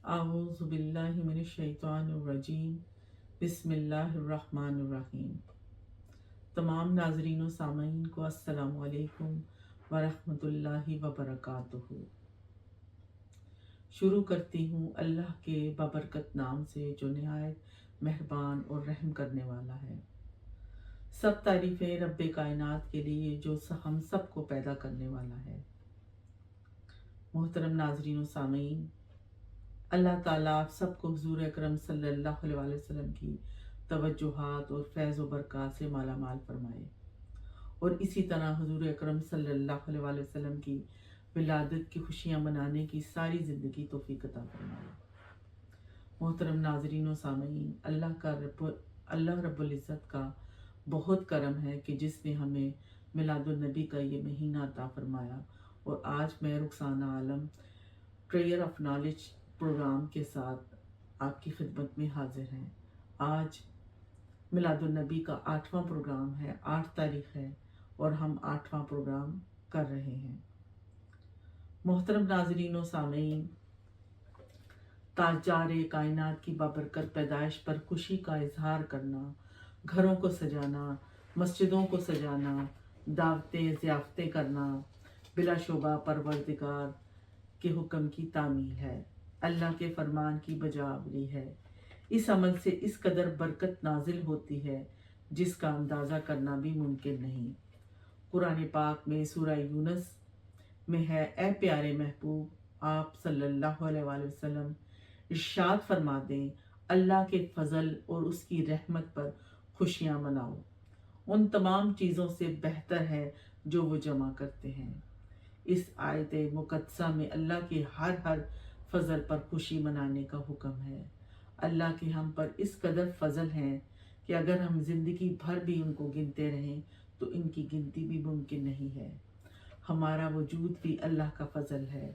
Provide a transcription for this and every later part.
اعوذ باللہ من الشیطان الرجیم بسم اللہ الرحمن الرحیم۔ تمام ناظرین و سامعین کو السلام علیکم ورحمۃ اللہ وبرکاتہ۔ شروع کرتی ہوں اللہ کے بابرکت نام سے جو نہایت مہربان اور رحم کرنے والا ہے۔ سب تعریفیں رب کائنات کے لیے جو ہم سب کو پیدا کرنے والا ہے۔ محترم ناظرین و سامعین، اللہ تعالیٰ آپ سب کو حضور اکرم صلی اللہ علیہ وسلم کی توجہات اور فیض و برکات سے مالا مال فرمائے، اور اسی طرح حضور اکرم صلی اللہ علیہ وسلم کی ولادت کی خوشیاں منانے کی ساری زندگی توفیق عطا فرمائے۔ محترم ناظرین و سامعین، اللہ رب العزت کا بہت کرم ہے کہ جس نے ہمیں میلاد النبی کا یہ مہینہ عطا فرمایا، اور آج میں رخسانہ عالم پریئر آف نالج پروگرام کے ساتھ آپ کی خدمت میں حاضر ہیں۔ آج میلاد النبی کا 8واں پروگرام ہے، 8 تاریخ ہے، اور ہم 8واں پروگرام کر رہے ہیں۔ محترم ناظرین و سامعین، تاجدار کائنات کی بابرکت پیدائش پر خوشی کا اظہار کرنا، گھروں کو سجانا، مسجدوں کو سجانا، دعوتیں ضیافتیں کرنا، بلا شبہ پروردگار کے حکم کی تعمیل ہے، اللہ کے فرمان کی بجاوری ہے۔ اس عمل سے اس قدر برکت نازل ہوتی ہے جس کا اندازہ کرنا بھی ممکن نہیں۔ قرآن پاک میں سورہ یونس میں ہے، اے پیارے محبوب آپ صلی اللہ علیہ وآلہ وسلم ارشاد فرما دیں، اللہ کے فضل اور اس کی رحمت پر خوشیاں مناؤ، ان تمام چیزوں سے بہتر ہے جو وہ جمع کرتے ہیں۔ اس آیت مقدسہ میں اللہ کے ہر فضل پر خوشی منانے کا حکم ہے۔ اللہ کے ہم پر اس قدر فضل ہیں کہ اگر ہم زندگی بھر بھی ان کو گنتے رہیں تو ان کی گنتی بھی ممکن نہیں ہے۔ ہمارا وجود بھی اللہ کا فضل ہے،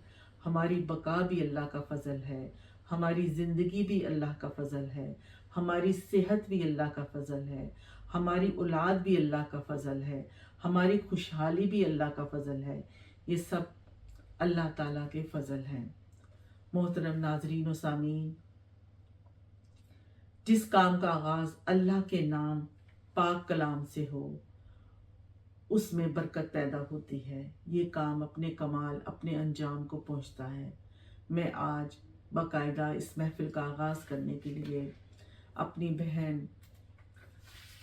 ہماری بقا بھی اللہ کا فضل ہے، ہماری زندگی بھی اللہ کا فضل ہے، ہماری صحت بھی اللہ کا فضل ہے، ہماری اولاد بھی اللہ کا فضل ہے، ہماری خوشحالی بھی اللہ کا فضل ہے۔ یہ سب اللہ تعالیٰ کے فضل ہیں۔ محترم ناظرین و سامعین، جس کام کا آغاز اللہ کے نام پاک کلام سے ہو اس میں برکت پیدا ہوتی ہے، یہ کام اپنے کمال اپنے انجام کو پہنچتا ہے۔ میں آج باقاعدہ اس محفل کا آغاز کرنے کے لیے اپنی بہن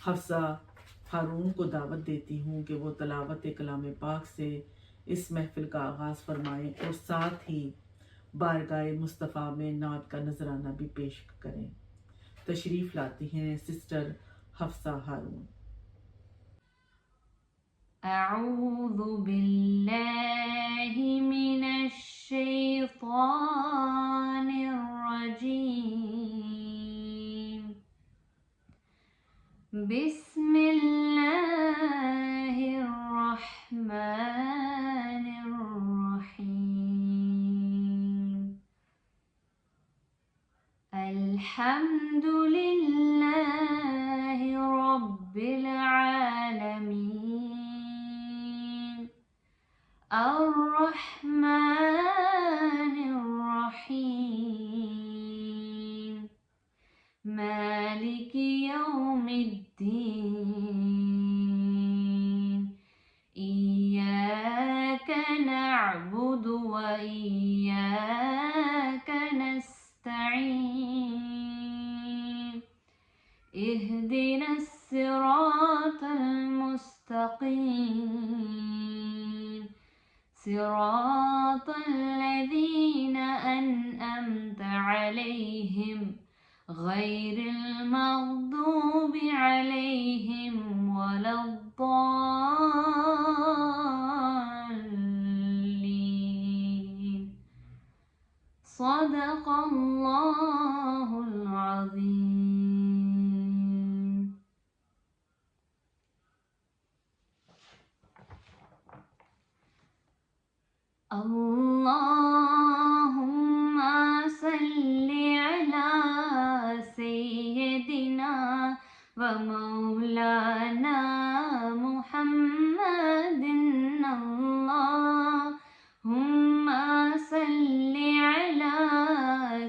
حفصہ ہارون کو دعوت دیتی ہوں کہ وہ تلاوت کلام پاک سے اس محفل کا آغاز فرمائیں اور ساتھ ہی بارگاہ مصطفیٰ میں نعت کا نذرانہ بھی پیش کریں۔ تشریف لاتی ہیں سسٹر حفصہ ہارون۔ اعوذ باللہ من الشیطان الرجیم، بسم اللہ الرحمن الرحیم، الحمد للہ رب العالمین، الرحمن الرحیم، مالک یوم الدین، ایاک نعبد و ایاک نستعین، اہدنا الصراط المستقیم، صراط الذین انعمت علیہم غیر المغضوب علیہم ولا الضالین، صدق اللہ العظیم۔ اللہم صلی علی سیدنا و مولانا محمد، اللہم صلی علی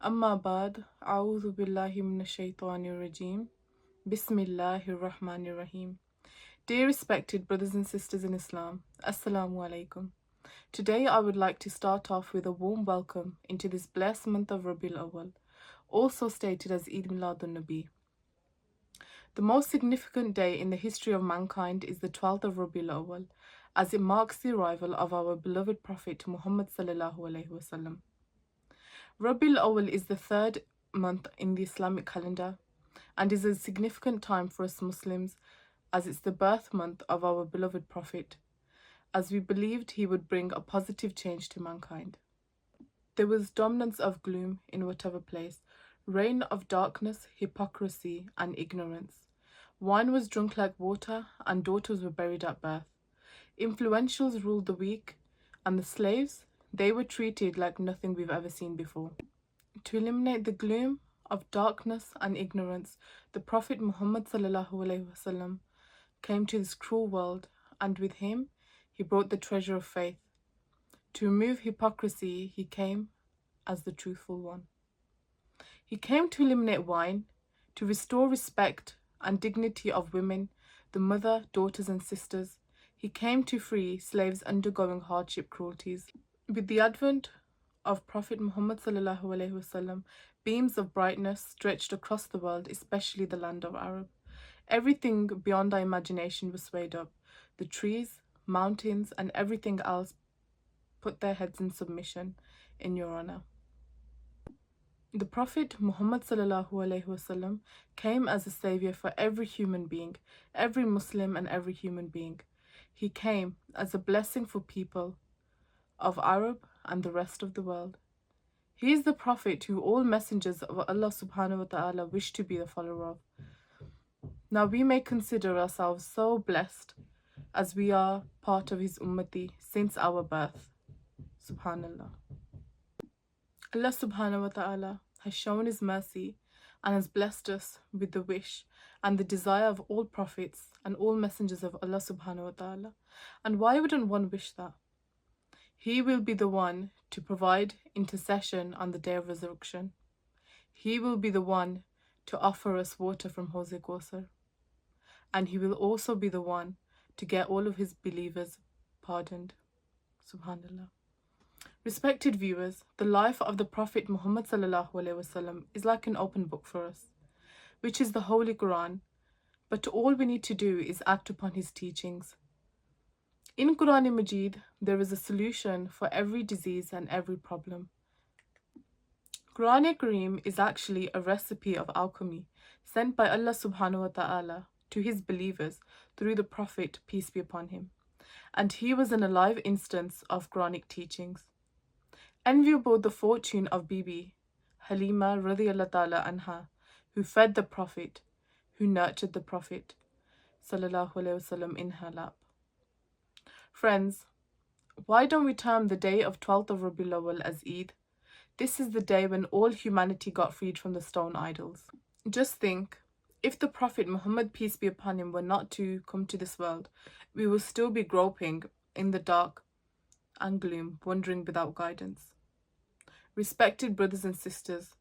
Amma ba'd, a'udhu billahi minash shaitanir rajim. Bismillahir Rahmanir Rahim. Dear respected brothers and sisters in Islam, Assalamu alaikum. Today I would like to start off with a warm welcome into this blessed month of Rabiul Awwal, also stated as Eid Miladun Nabi. The most significant day in the history of mankind is the 12th of Rabiul Awwal, as it marks the arrival of our beloved Prophet Muhammad sallallahu alaihi wasallam. Rabiul Awwal is the third month in the Islamic calendar and is a significant time for us Muslims, as it's the birth month of our beloved Prophet, as we believed he would bring a positive change to mankind. There was dominance of gloom in whatever place, reign of darkness, hypocrisy, and ignorance. Wine was drunk like water, and daughters were buried at birth. Influentials ruled the weak, and the slaves, they were treated like nothing we've ever seen before. To eliminate the gloom of darkness and ignorance, the Prophet Muhammad sallallahu alaihi wasallam came to this cruel world, and with him he brought the treasure of faith. To remove hypocrisy, he came as the truthful one. He came to eliminate wine, to restore respect and dignity of women, the mother, daughters and sisters. He came to free slaves undergoing hardship, cruelties. With the advent of Prophet Muhammad sallallahu alaihi wasallam, beams of brightness stretched across the world, especially the land of Arab. Everything beyond our imagination was swayed up. The trees, mountains, and everything else put their heads in submission in your honor. The Prophet Muhammad sallallahu alaihi wasallam came as a savior for every human being, every Muslim and every human being. He came as a blessing for people of Arab and the rest of the world. He is the Prophet who all messengers of Allah subhanahu wa ta'ala wish to be the follower of. Now we may consider ourselves so blessed as we are part of his ummati since our birth. Subhanallah. Allah subhanahu wa ta'ala has shown his mercy and has blessed us with the wish and the desire of all prophets and all messengers of Allah subhanahu wa ta'ala. And why wouldn't one wish that? He will be the one to provide intercession on the day of resurrection. He will be the one to offer us water from Hawz Kausar. And he will also be the one to get all of his believers pardoned. Subhanallah. Respected viewers, the life of the Prophet Muhammad sallallahu alaihi wasallam is like an open book for us, which is the Holy Quran, but all we need to do is act upon his teachings. In Quran Majid, there is a solution for every disease and every problem. Quran Kareem is actually a recipe of alchemy sent by Allah subhanahu wa ta'ala to his believers through the Prophet, peace be upon him. And he was an alive instance of Quranic teachings. Enviable the fortune of Bibi Halima radiyallahu ta'ala anha, who fed the Prophet, who nurtured the Prophet sallallahu alaihi wasallam in her lap. Friends, why don't we term the day of 12th of Rabiul Awwal as Eid? This is the day when all humanity got freed from the stone idols. Just think, if the Prophet Muhammad, peace be upon him, were not to come to this world, we will still be groping in the dark and gloom, wandering without guidance. Respected brothers and sisters,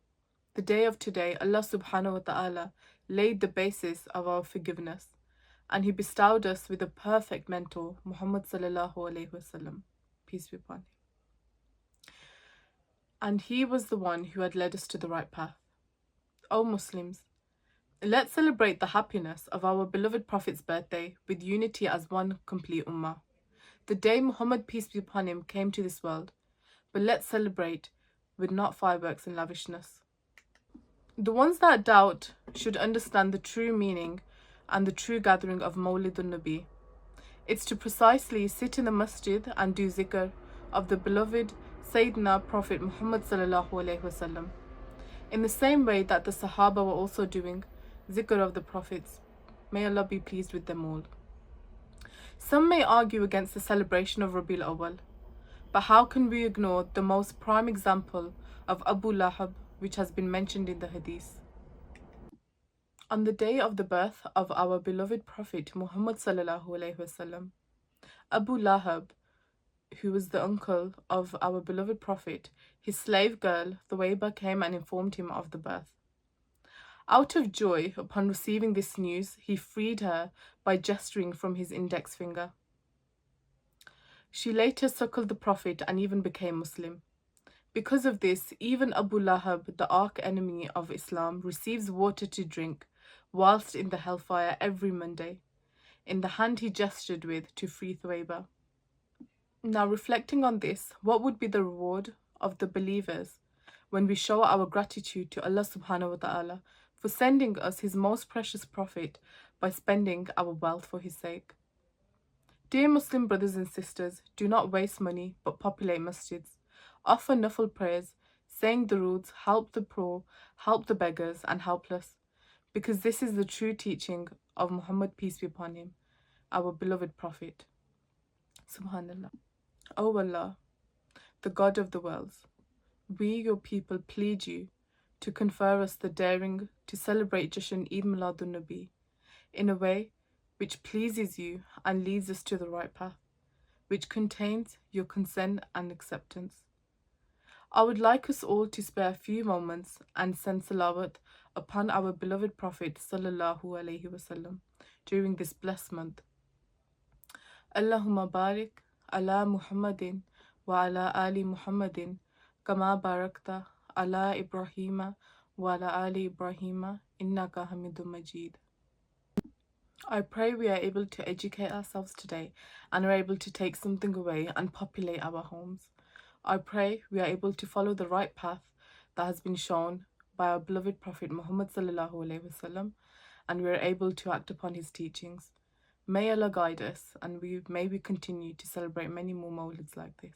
the day of today, Allah subhanahu wa ta'ala laid the basis of our forgiveness, and he bestowed us with a perfect mentor, Muhammad sallallahu alaihi wasallam, peace be upon him. And he was the one who had led us to the right path. O Muslims, let's celebrate the happiness of our beloved Prophet's birthday with unity as one complete ummah. The day Muhammad, peace be upon him, came to this world, but let's celebrate with not fireworks and lavishness. The ones that doubt should understand the true meaning and the true gathering of Mawlidun Nabi. It's to precisely sit in the masjid and do zikr of the beloved Sayyidina Prophet Muhammad sallallahu alaihi wasallam, in the same way that the Sahaba were also doing zikr of the Prophets. May Allah be pleased with them all. Some may argue against the celebration of Rabiul Awwal, but how can we ignore the most prime example of Abu Lahab, which has been mentioned in the Hadith? On the day of the birth of our beloved Prophet Muhammad sallallahu alaihi wasallam, Abu Lahab, who was the uncle of our beloved Prophet, his slave girl, Thuwayba, came and informed him of the birth. Out of joy upon receiving this news, he freed her by gesturing from his index finger. She later suckled the Prophet and even became Muslim. Because of this, even Abu Lahab, the arch enemy of Islam, receives water to drink whilst in the hellfire every Monday, in the hand he gestured with to free Thuwayba. Now, reflecting on this, what would be the reward of the believers when we show our gratitude to Allah subhanahu wa ta'ala for sending us his most precious Prophet by spending our wealth for his sake? Dear Muslim brothers and sisters, do not waste money but populate masjids. Offer nafil prayers, saying duroods, help the poor, help the beggars and helpless, because this is the true teaching of Muhammad, peace be upon him, our beloved Prophet. Subhanallah. O Allah, the God of the worlds, we, your people, plead you to confer us the daring to celebrate Jashan Eid Miladun Nabi in a way which pleases you and leads us to the right path, which contains your consent and acceptance. I would like us all to spare a few moments and send salawat upon our beloved Prophet sallallahu alaihi wasallam during this blessed month. Allahumma barik ala Muhammadin wa ala ali Muhammadin kama barakta ala Ibrahima wa ala ali Ibrahima innaka hamidun majid. I pray we are able to educate ourselves today and are able to take something away and populate our homes. I pray we are able to follow the right path that has been shown by our beloved Prophet Muhammad sallallahu alaihi wasallam, and we are able to act upon his teachings. May Allah guide us, and may we continue to celebrate many more mawlids like this.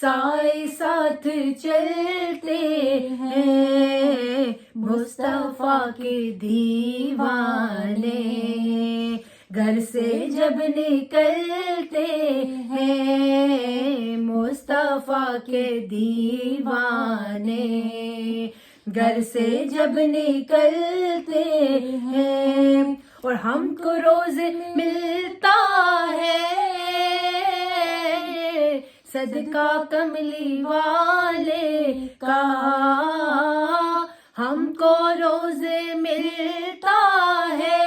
سائے ساتھ چلتے ہیں مصطفیٰ کے دیوانے، گھر سے جب نکلتے ہیں مصطفیٰ کے دیوانے، گھر سے جب نکلتے ہیں اور ہم کو روز ملتا ہے صدقہ کملی والے کا، ہم کو روز ملتا ہے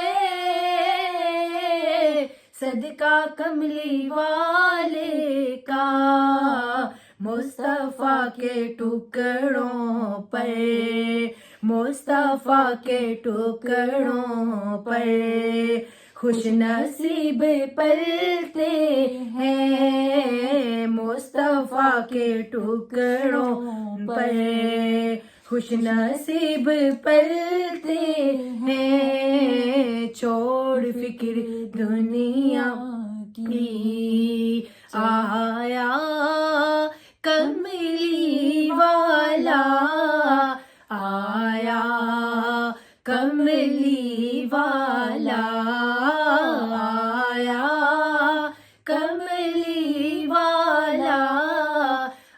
صدقہ کملی والے کا، مصطفیٰ کے ٹکڑوں پر، مصطفیٰ کے ٹکڑوں پر خوش نصیب پلتے ہیں، مصطفیٰ کے ٹکڑوں پر خوش نصیب پلتے ہیں، چھوڑ فکر دنیا کی آیا کملی والا، آیا کملی والا، آیا کملی والا،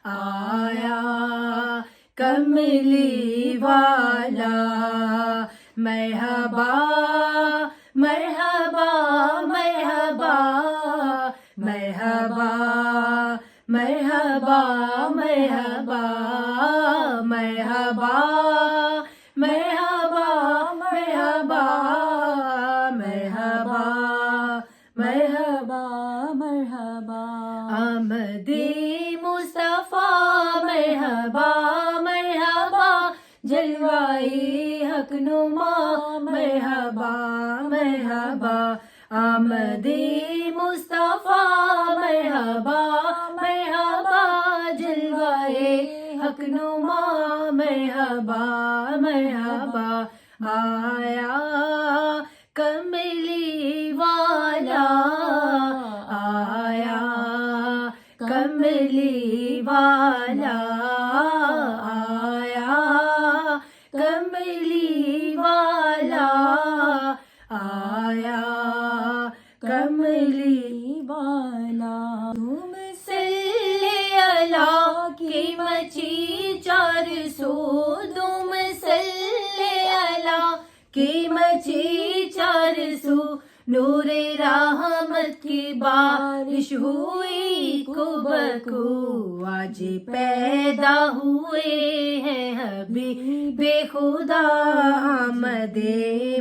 آیا کملی والا، مرحبا مرحبا مرحبا مرحبا مرحبا مرحبا مرحبا مرحبا مرحبا مرحبا مرحبا مرحبا، آمد مصطفیٰ مرحبا مرحبا، جلوائے حق نما مرحبا مرحبا، آمد مصطفیٰ مرحبا مرحبا، جلوائے حق نما مرحبا مرحبا، آیا کملی والا، آیا کملی والا، آیا کملی والا، آیا کملی والا، تم صلی اللہ کی مچی 400، تم صلی اللہ کی مچی 400، نور رحمت کی بارش ہوئی کو بکو، آج پیدا ہوئے ہیں حبیب خدا، آمد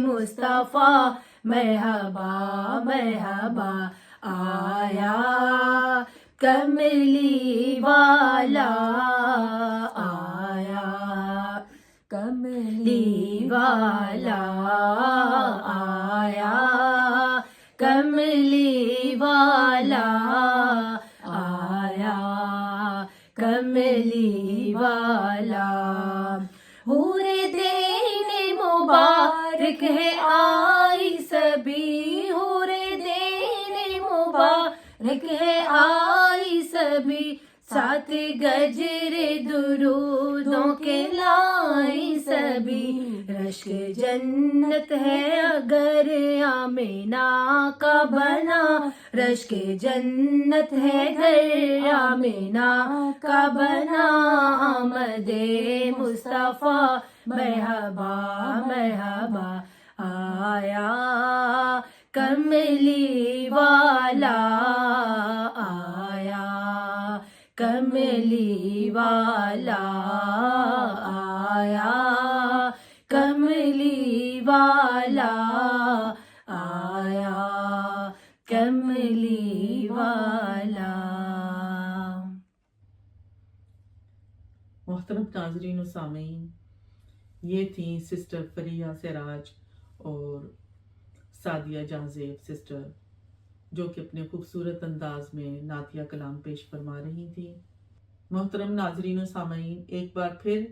مصطفیٰ مرحبا مرحبا، آیا کملی والا، آیا کملی والا، آیا کملی والا، آیا کملی والا، حور دین مبارک ہے آئی سبھی، حور دین مبارک ہے آئی سبھی، 7 گجر درودوں کے لائی سبھی، رشک جنت ہے اگر آمینہ کا بنا، رشک جنت ہے گھر آمینہ کا بنا، آمد مصطفیٰ مرحبا مرحبا، آیا کملی والا، آیا کملی والا، آیا کملی والا، آیا کملی والا۔ محترم ناظرین و سامعین، یہ تھیں سسٹر فریحہ سراج اور سعدیہ جہاں-زیب سسٹر، جو کہ اپنے خوبصورت انداز میں نعتیہ کلام پیش فرما رہی تھی۔ محترم ناظرین و سامعین، ایک بار پھر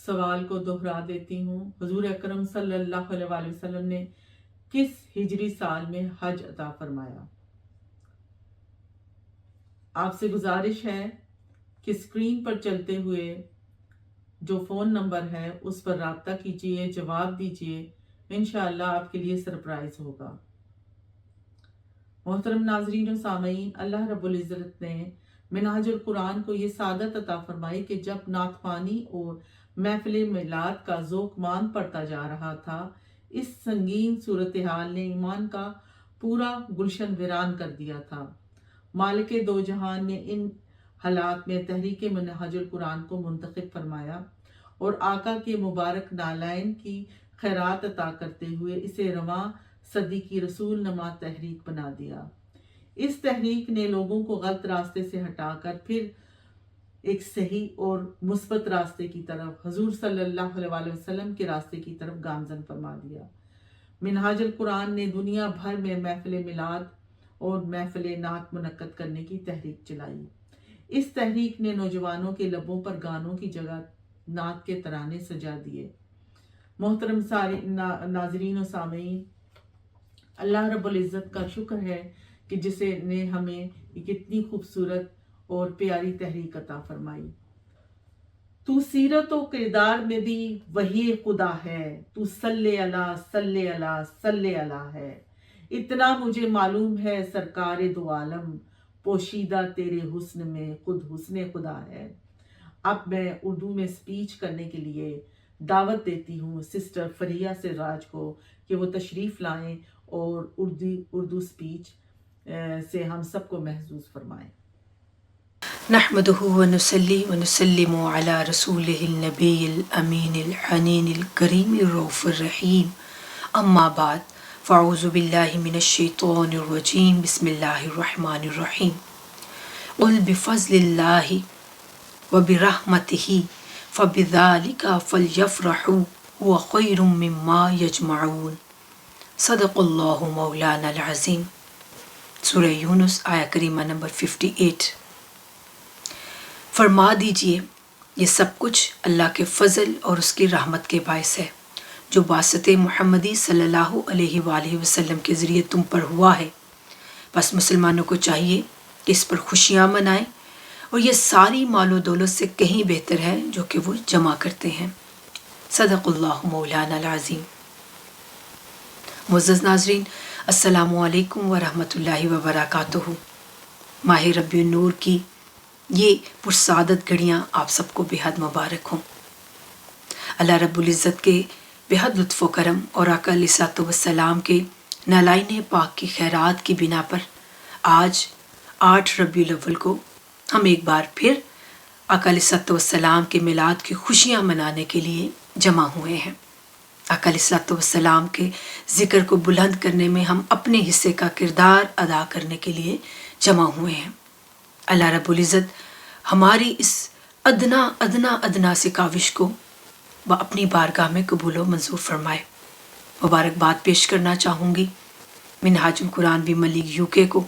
سوال کو دہرا دیتی ہوں، حضور اکرم صلی اللہ علیہ وآلہ وسلم نے کس ہجری سال میں حج عطا فرمایا؟ آپ سے گزارش ہے کہ اسکرین پر چلتے ہوئے جو فون نمبر ہے اس پر رابطہ کیجیے، جواب دیجیے، انشاءاللہ آپ کے لیے سرپرائز ہوگا۔ محترم ناظرین و سامعین، اللہ رب العزت نے منہاج القرآن کو یہ سعادت عطا فرمائی کہ جب نعت خوانی اور محفل میلاد کا ذوق مان پڑتا جا رہا تھا، اس سنگین صورتحال نے ایمان کا پورا گلشن ویران کر دیا تھا۔ مالک دو جہان نے ان حالات میں تحریک منہاج القرآن کو منتخب فرمایا اور آقا کے مبارک نالین کی خیرات عطا کرتے ہوئے اسے رواں صدی کی رسول نما تحریک بنا دیا۔ اس تحریک نے لوگوں کو غلط راستے سے ہٹا کر پھر ایک صحیح اور مثبت راستے کی طرف، حضور صلی اللہ علیہ وسلم کے راستے کی طرف گامزن فرما دیا۔ منہاج القرآن نے دنیا بھر میں محفل میلاد اور محفل نعت منعقد کرنے کی تحریک چلائی۔ اس تحریک نے نوجوانوں کے لبوں پر گانوں کی جگہ نعت کے ترانے سجا دیے۔ محترم ناظرین و سامعین، اللہ رب العزت کا شکر ہے کہ جسے نے ہمیں ایک اتنی خوبصورت اور پیاری تحریک عطا فرمائی۔ تو سیرت و کردار میں بھی وہی خدا ہے، تو صلی اللہ صلی اللہ صلی اللہ ہے، اتنا مجھے معلوم ہے سرکار دو عالم، پوشیدہ تیرے حسن میں خود حسن خدا ہے۔ اب میں اردو میں سپیچ کرنے کے لیے دعوت دیتی ہوں سسٹر فریہ سراج کو کہ وہ تشریف لائیں اور اردو سپیچ سے ہم سب کو محظوظ فرمائیں۔ نحمده ونصلي ونسلم على رسوله النبي الأمين الحنين الكريم الرؤوف الرحيم أما بعد فأعوذ بالله من الشيطان الرجيم بسم الله الرحمن الرحيم قل بفضل الله وبرحمته فبذلك فليفرحوا هو خير مما يجمعون صدق اللہ مولانا العظیم۔ سورہ یونس آیہ کریمہ نمبر 58۔ فرما دیجئے یہ سب کچھ اللہ کے فضل اور اس کی رحمت کے باعث ہے جو واسطے محمدی صلی اللہ علیہ وآلہ وسلم کے ذریعے تم پر ہوا ہے۔ بس مسلمانوں کو چاہیے کہ اس پر خوشیاں منائیں اور یہ ساری مال و دولت سے کہیں بہتر ہے جو کہ وہ جمع کرتے ہیں۔ صدق اللہ مولانا العظیم۔ معزز ناظرین، السلام علیکم ورحمۃ اللہ وبرکاتہ۔ ماہ ربیع النور کی یہ پرسعادت گھڑیاں آپ سب کو بے حد مبارک ہوں۔ اللہ رب العزت کے بے حد لطف و کرم اور آقا علیہ الصلوۃ والسلام کے نالائن پاک کی خیرات کی بنا پر آج 8 ربیع الاول کو ہم ایک بار پھر آقا علیہ الصلوۃ والسلام کے میلاد کی خوشیاں منانے کے لیے جمع ہوئے ہیں۔ آقا علیہ الصلوۃ والسلام کے ذکر کو بلند کرنے میں ہم اپنے حصے کا کردار ادا کرنے کے لیے جمع ہوئے ہیں۔ اللہ رب العزت ہماری اس ادنا سی کاوش کو اپنی بارگاہ میں قبول و منظور فرمائے۔ مبارکباد پیش کرنا چاہوں گی منہاج القرآن بھی ملیگ UK کو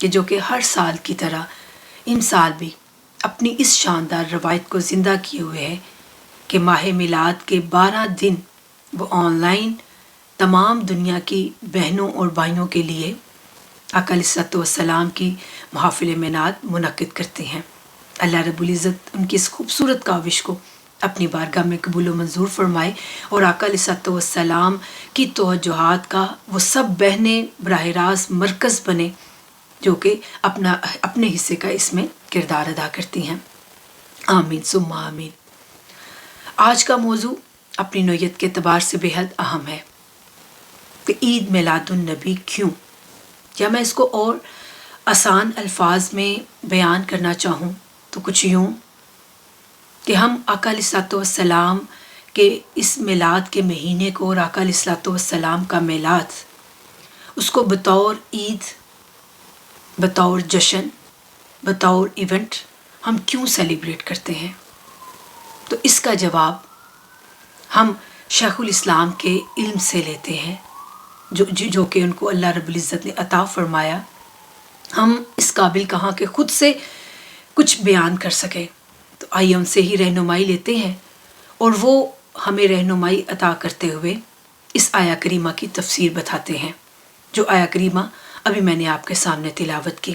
کہ جو کہ ہر سال کی طرح ان سال بھی اپنی اس شاندار روایت کو زندہ کیے ہوئے ہے کہ ماہ میلاد کے 12 دن وہ آن لائن تمام دنیا کی بہنوں اور بھائیوں کے لیے آقا علیہ الصلوۃ والسلام کی محافل میلاد منعقد کرتے ہیں۔ اللہ رب العزت ان کی اس خوبصورت کاوش کو اپنی بارگاہ میں قبول و منظور فرمائے اور آقا علیہ الصلوۃ والسلام کی توجہات کا وہ سب بہنیں براہ راست مرکز بنے جو کہ اپنے حصے کا اس میں کردار ادا کرتی ہیں۔ آمین ثم آمین۔ آج کا موضوع اپنی نوعیت کے اعتبار سے بے حد اہم ہے کہ عید میلاد النبی کیوں، یا میں اس کو اور آسان الفاظ میں بیان کرنا چاہوں تو کچھ یوں کہ ہم آقا علیہ الصلوۃ والسلام کے اس میلاد کے مہینے کو اور آقا علیہ الصلوۃ والسلام کا میلاد اس کو بطور عید، بطور جشن، بطور ایونٹ ہم کیوں سیلیبریٹ کرتے ہیں؟ تو اس کا جواب ہم شیخ الاسلام کے علم سے لیتے ہیں جو کہ ان کو اللہ رب العزت نے عطا فرمایا۔ ہم اس قابل کہاں کہ خود سے کچھ بیان کر سکیں، تو آئیے ان سے ہی رہنمائی لیتے ہیں اور وہ ہمیں رہنمائی عطا کرتے ہوئے اس آیہ کریمہ کی تفسیر بتاتے ہیں، جو آیہ کریمہ ابھی میں نے آپ کے سامنے تلاوت کی۔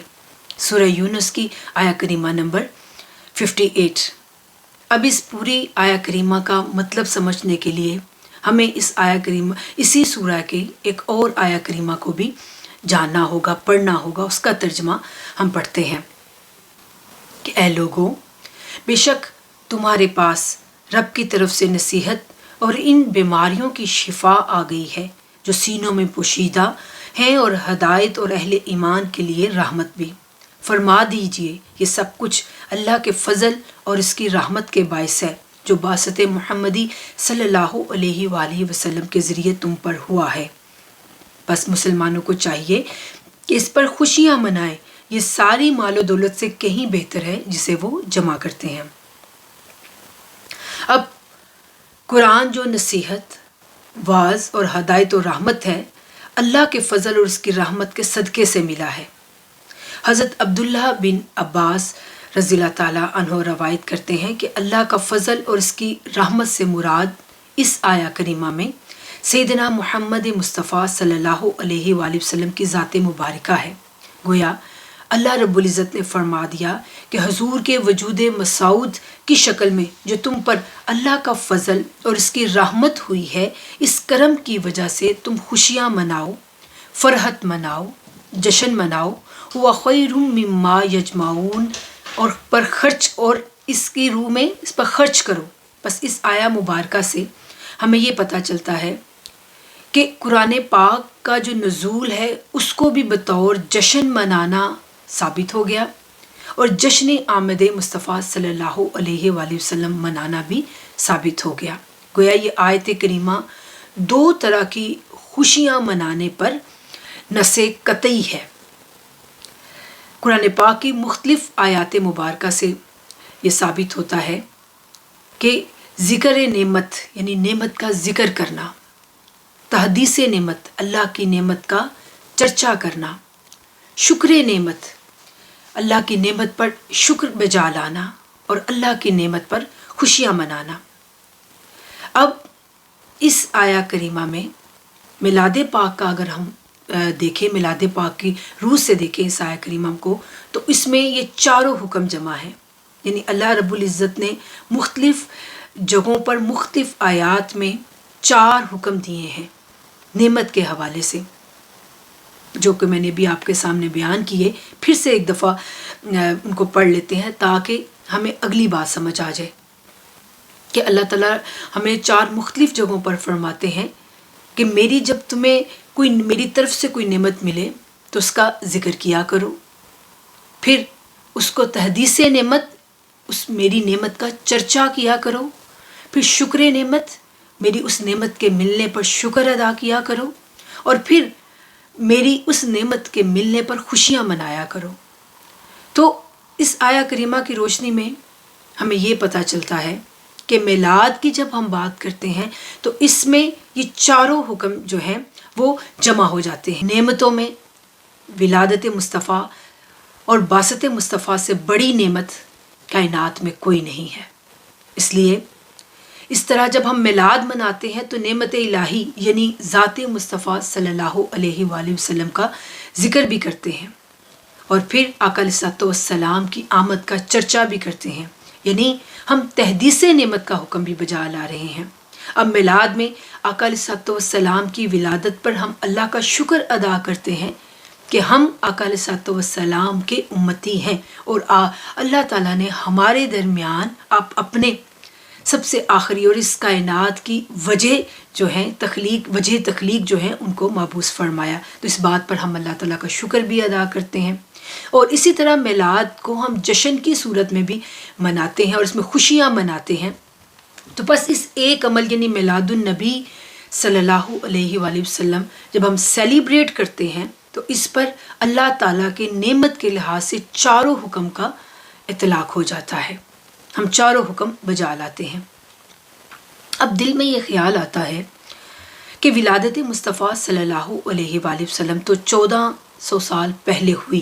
سورہ یونس کی آیہ کریمہ نمبر 58۔ اب اس پوری آیا کریمہ کا مطلب سمجھنے کے لیے ہمیں اس آیا کریمہ اسی سورہ کے ایک اور آیا کریمہ کو بھی جاننا ہوگا، پڑھنا ہوگا۔ اس کا ترجمہ ہم پڑھتے ہیں کہ اے لوگوں، بے شک تمہارے پاس رب کی طرف سے نصیحت اور ان بیماریوں کی شفا آ گئی ہے جو سینوں میں پوشیدہ ہیں، اور ہدایت اور اہل ایمان کے لیے رحمت بھی۔ فرما دیجئے یہ سب کچھ اللہ کے فضل اور اس کی رحمت کے باعث ہے جو بعثت محمدی صلی اللہ علیہ وآلہ وسلم کے ذریعے تم پر ہوا ہے۔ بس مسلمانوں کو چاہیے کہ اس پر خوشیاں منائیں، یہ ساری مال و دولت سے کہیں بہتر ہے جسے وہ جمع کرتے ہیں۔ اب قرآن جو نصیحت، واعظ اور ہدایت و رحمت ہے، اللہ کے فضل اور اس کی رحمت کے صدقے سے ملا ہے۔ حضرت عبداللہ بن عباس رضی اللہ تعالیٰ عنہ روایت کرتے ہیں کہ اللہ کا فضل اور اس کی رحمت سے مراد اس آیا کریمہ میں سیدنا محمد مصطفیٰ صلی اللہ علیہ وآلہ وسلم کی ذات مبارکہ ہے۔ گویا اللہ رب العزت نے فرما دیا کہ حضور کے وجود مسعود کی شکل میں جو تم پر اللہ کا فضل اور اس کی رحمت ہوئی ہے، اس کرم کی وجہ سے تم خوشیاں مناؤ، فرحت مناؤ، جشن مناؤ، ہوا خیر مما یجمعون، اور پر خرچ اور اس کی روح میں اس پر خرچ کرو۔ بس اس آیا مبارکہ سے ہمیں یہ پتہ چلتا ہے کہ قرآن پاک کا جو نزول ہے اس کو بھی بطور جشن منانا ثابت ہو گیا، اور جشن آمد مصطفیٰ صلی اللہ علیہ وآلہ وسلم منانا بھی ثابت ہو گیا۔ گویا یہ آیت کریمہ دو طرح کی خوشیاں منانے پر نص قطعی ہے۔ قرآن پاک کی مختلف آیات مبارکہ سے یہ ثابت ہوتا ہے کہ ذکر نعمت یعنی نعمت کا ذکر کرنا، تحدیث نعمت اللہ کی نعمت کا چرچا کرنا، شکر نعمت اللہ کی نعمت پر شکر بجا لانا، اور اللہ کی نعمت پر خوشیاں منانا۔ اب اس آیا کریمہ میں میلاد پاک کا اگر ہم دیکھیں، میلاد پاک کی روح سے دیکھیں اس آیا کریمہ کو، تو اس میں یہ چاروں حکم جمع ہیں۔ یعنی اللہ رب العزت نے مختلف جگہوں پر مختلف آیات میں 4 حکم دیے ہیں نعمت کے حوالے سے، جو کہ میں نے بھی آپ کے سامنے بیان کیے۔ پھر سے ایک دفعہ ان کو پڑھ لیتے ہیں تاکہ ہمیں اگلی بات سمجھ آ جائے کہ اللہ تعالیٰ ہمیں 4 مختلف جگہوں پر فرماتے ہیں کہ جب تمہیں کوئی میری طرف سے کوئی نعمت ملے تو اس کا ذکر کیا کرو، پھر اس کو تحدیث نعمت، اس میری نعمت کا چرچا کیا کرو، پھر شکر نعمت، میری اس نعمت کے ملنے پر شکر ادا کیا کرو، اور پھر میری اس نعمت کے ملنے پر خوشیاں منایا کرو۔ تو اس آیا کریمہ کی روشنی میں ہمیں یہ پتہ چلتا ہے کہ میلاد کی جب ہم بات کرتے ہیں تو اس میں یہ چاروں حکم جو ہیں وہ جمع ہو جاتے ہیں۔ نعمتوں میں ولادت مصطفیٰ اور بعثت مصطفیٰ سے بڑی نعمت کائنات میں کوئی نہیں ہے۔ اس لیے اس طرح جب ہم میلاد مناتے ہیں تو نعمت الہی یعنی ذات مصطفیٰ صلی اللہ علیہ وآلہ وسلم کا ذکر بھی کرتے ہیں، اور پھر آقا علیہ الصلوۃ والسلام کی آمد کا چرچا بھی کرتے ہیں، یعنی ہم تحدیث نعمت کا حکم بھی بجا لا رہے ہیں۔ اب میلاد میں آقا علیہ الصلوۃ والسلام کی ولادت پر ہم اللہ کا شکر ادا کرتے ہیں کہ ہم آقا علیہ الصلوۃ والسلام کے امتی ہیں، اور اللہ تعالیٰ نے ہمارے درمیان اپنے سب سے آخری اور اس کائنات کی وجہ جو ہے وجہ تخلیق جو ہے ان کو مبعوث فرمایا۔ تو اس بات پر ہم اللہ تعالیٰ کا شکر بھی ادا کرتے ہیں، اور اسی طرح میلاد کو ہم جشن کی صورت میں بھی مناتے ہیں اور اس میں خوشیاں مناتے ہیں۔ تو بس اس ایک عمل یعنی میلاد النبی صلی اللہ علیہ وآلہ وسلم جب ہم سیلیبریٹ کرتے ہیں تو اس پر اللہ تعالیٰ کے نعمت کے لحاظ سے چاروں حکم کا اطلاق ہو جاتا ہے، ہم چاروں حکم بجا لاتے ہیں۔ اب دل میں یہ خیال آتا ہے کہ ولادت مصطفیٰ صلی اللہ علیہ وآلہ وسلم تو 1400 سال پہلے ہوئی،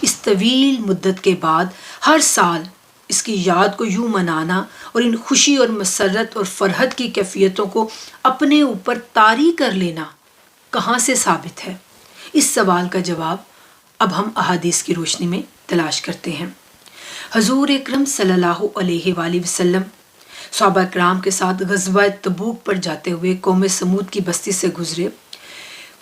اس طویل مدت کے بعد ہر سال اس کی یاد کو یوں منانا اور ان خوشی اور مسرت اور فرحت کی کیفیتوں کو اپنے اوپر طاری کر لینا کہاں سے ثابت ہے؟ اس سوال کا جواب اب ہم احادیث کی روشنی میں تلاش کرتے ہیں۔ حضور اکرم صلی اللہ علیہ وآلہ وسلم صحابہ کرام کے ساتھ غزوہ تبوک پر جاتے ہوئے قوم سمود کی بستی سے گزرے۔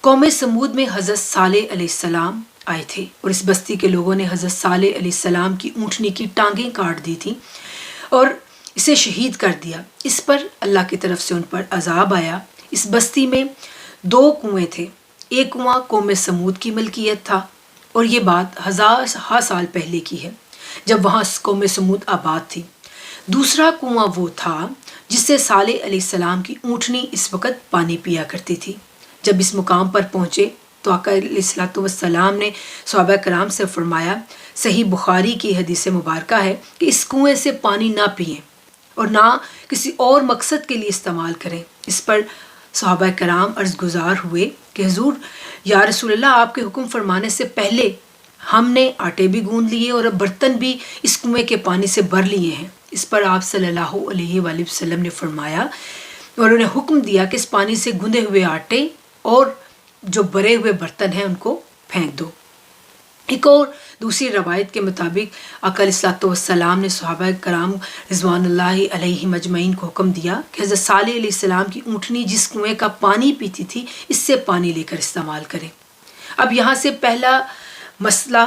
قوم سمود میں حضرت صالح علیہ السلام آئے تھے اور اس بستی کے لوگوں نے حضرت صالح علیہ السلام کی اونٹنی کی ٹانگیں کاٹ دی تھیں اور اسے شہید کر دیا۔ اس پر اللہ کی طرف سے ان پر عذاب آیا۔ اس بستی میں 2 کنویں تھے۔ ایک کنواں قوم سمود کی ملکیت تھا اور یہ بات 1000 سال پہلے کی ہے جب وہاں قوم سمود آباد تھی۔ دوسرا کنواں وہ تھا جس سے صالح علیہ السلام کی اونٹنی اس وقت پانی پیا کرتی تھی۔ جب اس مقام پر پہنچے تو آقا علیہ السلام نے صحابہ کرام سے فرمایا، صحیح بخاری کی حدیث مبارکہ ہے کہ اس کنویں سے پانی نہ پئیں اور نہ کسی اور مقصد کے لیے استعمال کریں۔ اس پر صحابہ کرام عرض گزار ہوئے کہ حضور یا رسول اللہ، آپ کے حکم فرمانے سے پہلے ہم نے آٹے بھی گوندھ لیے اور اب برتن بھی اس کنویں کے پانی سے بھر لیے ہیں۔ اس پر آپ صلی اللہ علیہ وآلہ وسلم نے فرمایا اور انہیں حکم دیا کہ اس پانی سے گوندھے ہوئے آٹے اور جو بھرے ہوئے برتن ہیں ان کو پھینک دو۔ ایک اور دوسری روایت کے مطابق آقا علیہ السلام نے صحابہ کرام رضوان اللہ علیہم اجمعین کو حکم دیا کہ حضرت صالح علیہ السلام کی اونٹنی جس کنویں کا پانی پیتی تھی اس سے پانی لے کر استعمال کریں۔ اب یہاں سے پہلا مسئلہ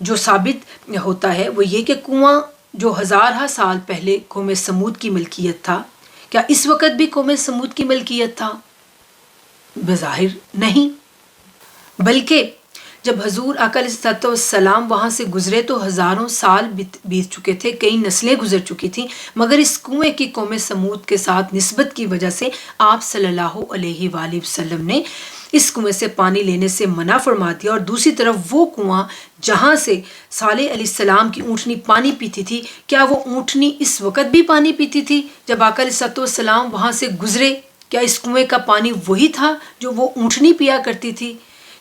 جو ثابت ہوتا ہے وہ یہ کہ کنواں جو 1000 سال پہلے قوم سمود کی ملکیت تھا، کیا اس وقت بھی قوم سمود کی ملکیت تھا؟ بظاہر نہیں، بلکہ جب حضور آقا علیہ السلام وہاں سے گزرے تو 1000 سال بیت چکے تھے، کئی نسلیں گزر چکی تھیں، مگر اس کنویں کی قوم سمود کے ساتھ نسبت کی وجہ سے آپ صلی اللہ علیہ وآلہ وسلم نے اس کنویں سے پانی لینے سے منع فرما دیا، اور دوسری طرف وہ کنواں جہاں سے صالح علیہ السلام کی اونٹنی پانی پیتی تھی، کیا وہ اونٹنی اس وقت بھی پانی پیتی تھی جب آقا علیہ السلام وہاں سے گزرے؟ کیا اس کنویں کا پانی وہی تھا جو وہ اونٹنی پیا کرتی تھی؟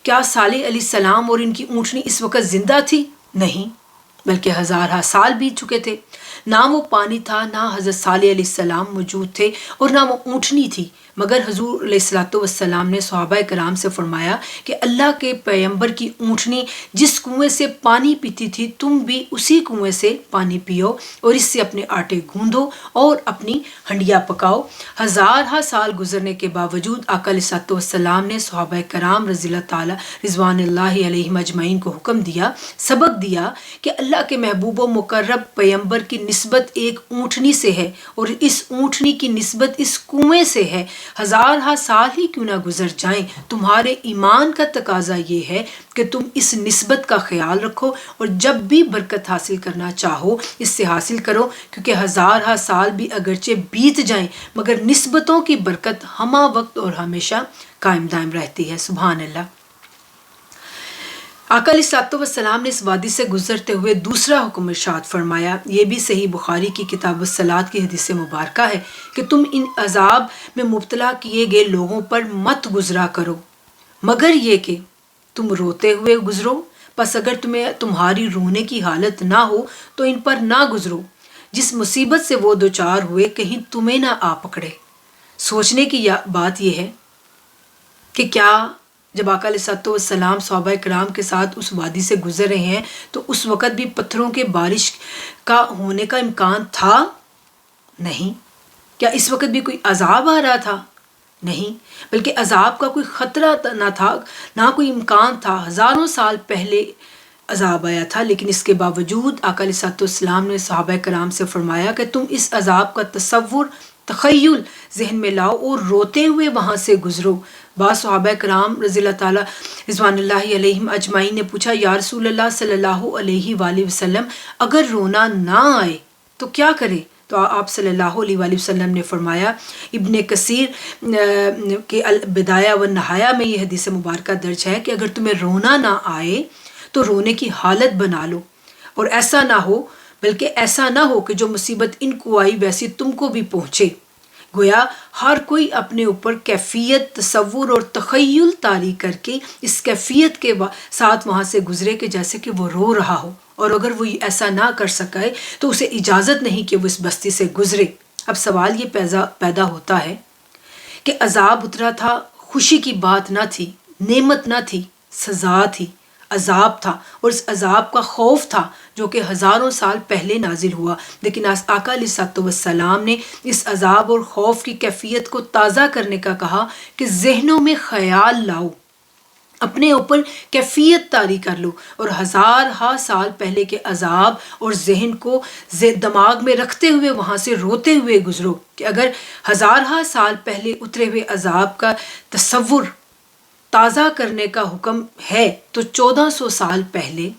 کیا صالح علیہ السلام اور ان کی اونٹنی اس وقت زندہ تھی؟ نہیں، بلکہ 1000 سال بیت چکے تھے۔ نہ وہ پانی تھا، نہ حضرت صالح علیہ السلام موجود تھے اور نہ وہ اونٹنی تھی، مگر حضور علیہ السلام نے صحابہ کرام سے فرمایا کہ اللہ کے پیغمبر کی اونٹنی جس کنویں سے پانی پیتی تھی تم بھی اسی کنویں سے پانی پیو اور اس سے اپنے آٹے گوندھو اور اپنی ہنڈیاں پکاؤ۔ 1000 سال گزرنے کے باوجود آقا علیہ السلام نے صحابہ کرام رضی اللہ تعالیٰ رضوان اللہ علیہم اجمعین کو حکم دیا، سبق دیا کہ اللہ کے محبوب و مقرب پیغمبر کی نسبت ایک اونٹنی سے ہے اور اس اونٹنی کی نسبت اس کنویں سے ہے۔ 1000 سال ہی کیوں نہ گزر جائیں، تمہارے ایمان کا تقاضا یہ ہے کہ تم اس نسبت کا خیال رکھو اور جب بھی برکت حاصل کرنا چاہو اس سے حاصل کرو، کیونکہ 1000 سال بھی اگرچہ بیت جائیں مگر نسبتوں کی برکت ہمہ وقت اور ہمیشہ قائم دائم رہتی ہے۔ سبحان اللہ۔ آقا علیہ السلام نے اس وادی سے گزرتے ہوئے دوسرا حکم ارشاد فرمایا، یہ بھی صحیح بخاری کی کتاب الصلاۃ کی حدیث مبارکہ ہے کہ تم ان عذاب میں مبتلا کیے گئے لوگوں پر مت گزرا کرو مگر یہ کہ تم روتے ہوئے گزرو، پس اگر تمہیں تمہاری رونے کی حالت نہ ہو تو ان پر نہ گزرو، جس مصیبت سے وہ دوچار ہوئے کہیں تمہیں نہ آ پکڑے۔ سوچنے کی بات یہ ہے کہ کیا جب آقا علیہ السلام صحابہ کرام کے ساتھ اس وادی سے گزر رہے ہیں تو اس وقت بھی پتھروں کے بارش کا ہونے کا امکان تھا؟ نہیں۔ کیا اس وقت بھی کوئی عذاب آ رہا تھا؟ نہیں، بلکہ عذاب کا کوئی خطرہ نہ تھا، نہ کوئی امکان تھا۔ 1000 سال پہلے عذاب آیا تھا، لیکن اس کے باوجود آقا علیہ السلام نے صحابہ کرام سے فرمایا کہ تم اس عذاب کا تصور، تخیل ذہن میں لاؤ اور روتے ہوئے وہاں سے گزرو۔ بعض صحابہ کرام رضی اللہ تعالیٰ رضوان اللہ علیہم اجمعین نے پوچھا، یا رسول اللہ صلی اللہ علیہ وآلہ وسلم اگر رونا نہ آئے تو کیا کریں؟ تو آپ صلی اللہ علیہ وآلہ وسلم نے فرمایا، ابن کثیر کے البدایہ و نہایہ میں یہ حدیث مبارکہ درج ہے کہ اگر تمہیں رونا نہ آئے تو رونے کی حالت بنا لو، اور ایسا نہ ہو، بلکہ ایسا نہ ہو کہ جو مصیبت ان کو آئی ویسی تم کو بھی پہنچے۔ گویا ہر کوئی اپنے اوپر کیفیت، تصور اور تخیل طاری کر کے اس کیفیت کے ساتھ وہاں سے گزرے کہ جیسے کہ وہ رو رہا ہو، اور اگر وہ ایسا نہ کر سکے تو اسے اجازت نہیں کہ وہ اس بستی سے گزرے۔ اب سوال یہ پیدا ہوتا ہے کہ عذاب اترا تھا، خوشی کی بات نہ تھی، نعمت نہ تھی، سزا تھی، عذاب تھا، اور اس عذاب کا خوف تھا جو کہ ہزاروں سال پہلے نازل ہوا، لیکن آقا علیہ الصلوۃ والسلام نے اس عذاب اور خوف کی کیفیت کو تازہ کرنے کا کہا کہ ذہنوں میں خیال لاؤ، اپنے اوپر کیفیت طاری کر لو اور ہزارہا سال پہلے کے عذاب اور ذہن کو دماغ میں رکھتے ہوئے وہاں سے روتے ہوئے گزرو کہ اگر ہزارہا سال پہلے اترے ہوئے عذاب کا تصور تازہ کرنے کا حکم ہے تو 1400 سال پہلے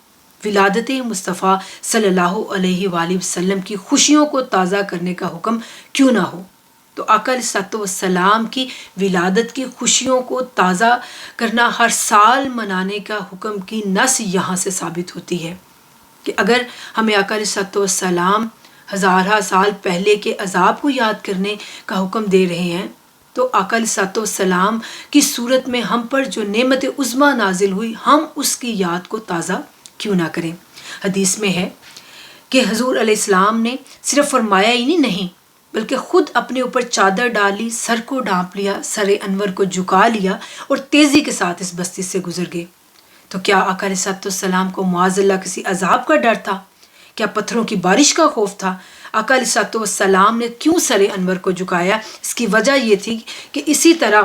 ولادت مصطفیٰ صلی اللہ علیہ وآلہ وسلم کی خوشیوں کو تازہ کرنے کا حکم کیوں نہ ہو؟ تو آقا علیہ الصلوۃ والسلام کی ولادت کی خوشیوں کو تازہ کرنا ہر سال منانے کا حکم کی نص یہاں سے ثابت ہوتی ہے کہ اگر ہمیں آقا علیہ الصلوۃ والسلام ہزارہ سال پہلے کے عذاب کو یاد کرنے کا حکم دے رہے ہیں تو آقا علیہ الصلوۃ والسلام کی صورت میں ہم پر جو نعمت عظمیٰ نازل ہوئی ہم اس کی یاد کو تازہ کیوں نہ کریں؟ حدیث میں ہے کہ حضور علیہ السلام نے صرف فرمایا ہی نہیں بلکہ خود اپنے اوپر چادر ڈالی، سر کو ڈھانپ لیا، سر انور کو جھکا لیا اور تیزی کے ساتھ اس بستی سے گزر گئے۔ تو کیا آقا علیہ الصلوۃ والسلام کو معاذ اللہ کسی عذاب کا ڈر تھا؟ کیا پتھروں کی بارش کا خوف تھا؟ آقا علیہ الصلوۃ والسلام نے کیوں سر انور کو جھکایا؟ اس کی وجہ یہ تھی کہ اسی طرح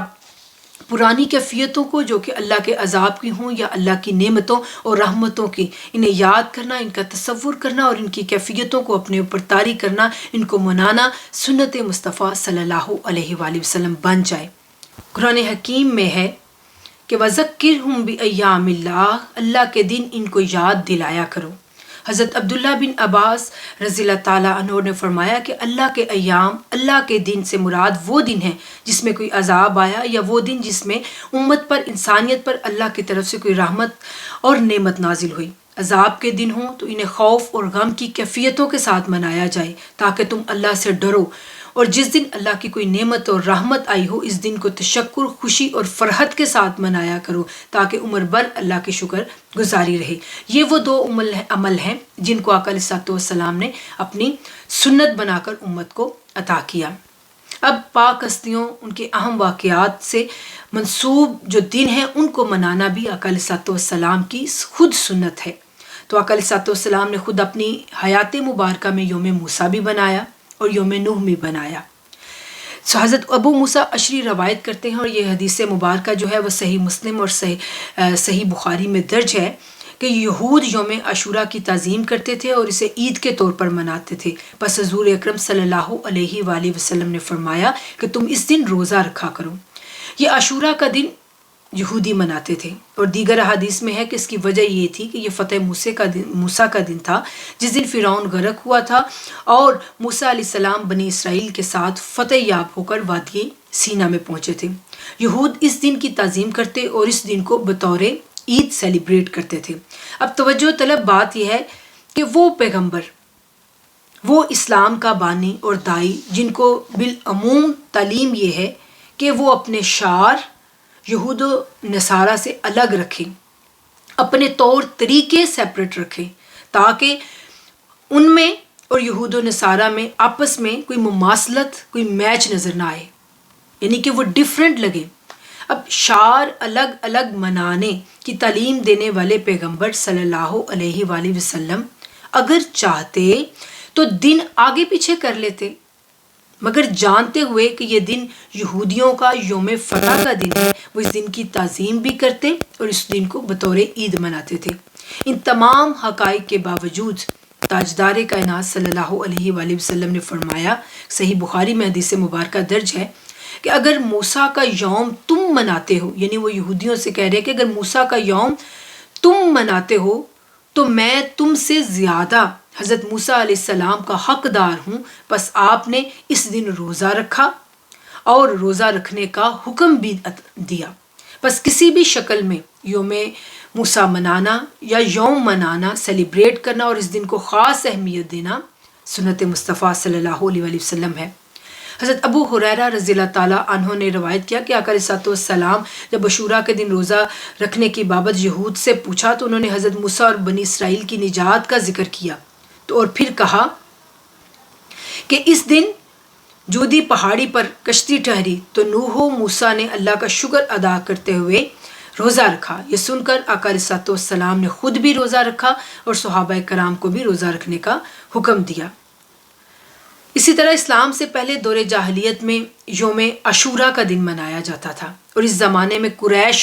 پرانی کیفیتوں کو جو کہ اللہ کے عذاب کی ہوں یا اللہ کی نعمتوں اور رحمتوں کی، انہیں یاد کرنا، ان کا تصور کرنا اور ان کی کیفیتوں کو اپنے اوپر طاری کرنا، ان کو منانا سنت مصطفیٰ صلی اللہ علیہ وآلہ وسلم بن جائے۔ قرآن حکیم میں ہے کہ وَذَكِّرْهُمْ بِأَيَّامِ اللَّهِ، اللہ کے دن ان کو یاد دلایا کرو۔ حضرت عبداللہ بن عباس رضی اللہ تعالیٰ عنہ نے فرمایا کہ اللہ کے ایام، اللہ کے دن سے مراد وہ دن ہے جس میں کوئی عذاب آیا یا وہ دن جس میں امت پر، انسانیت پر اللہ کی طرف سے کوئی رحمت اور نعمت نازل ہوئی۔ عذاب کے دن ہوں تو انہیں خوف اور غم کی کیفیتوں کے ساتھ منایا جائے تاکہ تم اللہ سے ڈرو، اور جس دن اللہ کی کوئی نعمت اور رحمت آئی ہو اس دن کو تشکر، خوشی اور فرحت کے ساتھ منایا کرو تاکہ عمر بھر اللہ کی شکر گزاری رہے۔ یہ وہ دو عمل ہیں جن کو آقا علیہ الصلوۃ والسلام نے اپنی سنت بنا کر امت کو عطا کیا۔ اب پاک ہستیوں، ان کے اہم واقعات سے منسوب جو دن ہیں ان کو منانا بھی آقا علیہ الصلوۃ والسلام کی خود سنت ہے۔ تو آقا علیہ الصلوۃ والسلام نے خود اپنی حیات مبارکہ میں یوم موسیٰ بھی بنایا اور یوم نوح بھی بنایا۔ حضرت ابو موسیٰ اشعری روایت کرتے ہیں اور یہ حدیث مبارکہ جو ہے وہ صحیح مسلم اور صحیح بخاری میں درج ہے کہ یہود یوم عاشوراء کی تعظیم کرتے تھے اور اسے عید کے طور پر مناتے تھے۔ پس حضور اکرم صلی اللہ علیہ وآلہ وسلم نے فرمایا کہ تم اس دن روزہ رکھا کرو۔ یہ عاشوراء کا دن یہودی مناتے تھے، اور دیگر احادیث میں ہے کہ اس کی وجہ یہ تھی کہ یہ فتح موسیٰ کا دن تھا جس دن فرعون غرق ہوا تھا اور موسیٰ علیہ السلام بنی اسرائیل کے ساتھ فتح یاب ہو کر وادی سینا میں پہنچے تھے۔ یہود اس دن کی تعظیم کرتے اور اس دن کو بطور عید سیلیبریٹ کرتے تھے۔ اب توجہ طلب بات یہ ہے کہ وہ پیغمبر، وہ اسلام کا بانی اور دائی جن کو بالعموم تعلیم یہ ہے کہ وہ اپنے شعار یہود و نصارہ سے الگ رکھیں، اپنے طور طریقے سیپریٹ رکھیں تاکہ ان میں اور یہود و نصارہ میں آپس میں کوئی مماثلت، کوئی میچ نظر نہ آئے، یعنی کہ وہ ڈیفرنٹ لگے۔ اب شعار الگ الگ منانے کی تعلیم دینے والے پیغمبر صلی اللہ علیہ وآلہ وسلم اگر چاہتے تو دن آگے پیچھے کر لیتے، مگر جانتے ہوئے کہ یہ دن یہودیوں کا یوم فتح کا دن ہے وہ اس دن کی تعظیم بھی کرتے اور اس دن کو بطور عید مناتے تھے۔ ان تمام حقائق کے باوجود تاجدار کائنات صلی اللہ علیہ وآلہ وسلم نے فرمایا، صحیح بخاری میں حدیث مبارکہ درج ہے کہ اگر موسیٰ کا یوم تم مناتے ہو، یعنی وہ یہودیوں سے کہہ رہے کہ اگر موسیٰ کا یوم تم مناتے ہو تو میں تم سے زیادہ حضرت موسیٰ علیہ السلام کا حقدار ہوں، بس آپ نے اس دن روزہ رکھا اور روزہ رکھنے کا حکم بھی دیا۔ بس کسی بھی شکل میں یوم موسیٰ منانا یا یوم منانا، سیلیبریٹ کرنا اور اس دن کو خاص اہمیت دینا سنت مصطفیٰ صلی اللہ علیہ وآلہ وسلم ہے۔ حضرت ابو ہریرہ رضی اللہ تعالیٰ عنہ نے روایت کیا کہ آقا علیہ الصلوۃ والسلام جب عاشوراء کے دن روزہ رکھنے کی بابت یہود سے پوچھا تو انہوں نے حضرت موسیٰ اور بنی اسرائیل کی نجات کا ذکر کیا تو اور پھر کہا کہ اس دن جودی پہاڑی پر کشتی ٹھہری تو نوح و موسیٰ نے اللہ کا شکر ادا کرتے ہوئے روزہ رکھا۔ یہ سن کر آقا علیہ الصلوۃ والسلام نے خود بھی روزہ رکھا اور صحابہ کرام کو بھی روزہ رکھنے کا حکم دیا۔ اسی طرح اسلام سے پہلے دور جاہلیت میں یوم عاشورہ کا دن منایا جاتا تھا، اور اس زمانے میں قریش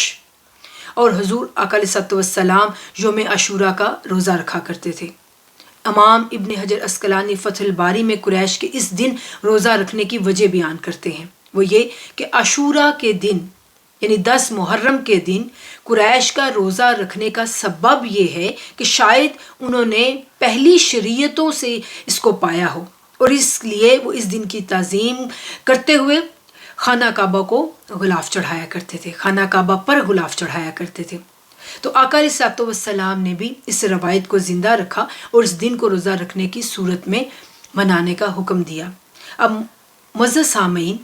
اور حضور آقا علیہ الصلوۃ والسلام یوم عاشورہ کا روزہ رکھا کرتے تھے۔ امام ابن حجر عسقلانی فتح الباری میں قریش کے اس دن روزہ رکھنے کی وجہ بیان کرتے ہیں، وہ یہ کہ عاشورہ کے دن یعنی 10 محرم کے دن قریش کا روزہ رکھنے کا سبب یہ ہے کہ شاید انہوں نے پہلی شریعتوں سے اس کو پایا ہو، اور اس لیے وہ اس دن کی تعظیم کرتے ہوئے خانہ کعبہ کو غلاف چڑھایا کرتے تھے، خانہ کعبہ پر غلاف چڑھایا کرتے تھے۔ تو آقا علیہ الصلوۃ والسلام نے بھی اس روایت کو زندہ رکھا اور اس دن کو روزہ رکھنے کی صورت میں منانے کا حکم دیا۔ اب معزز سامعین،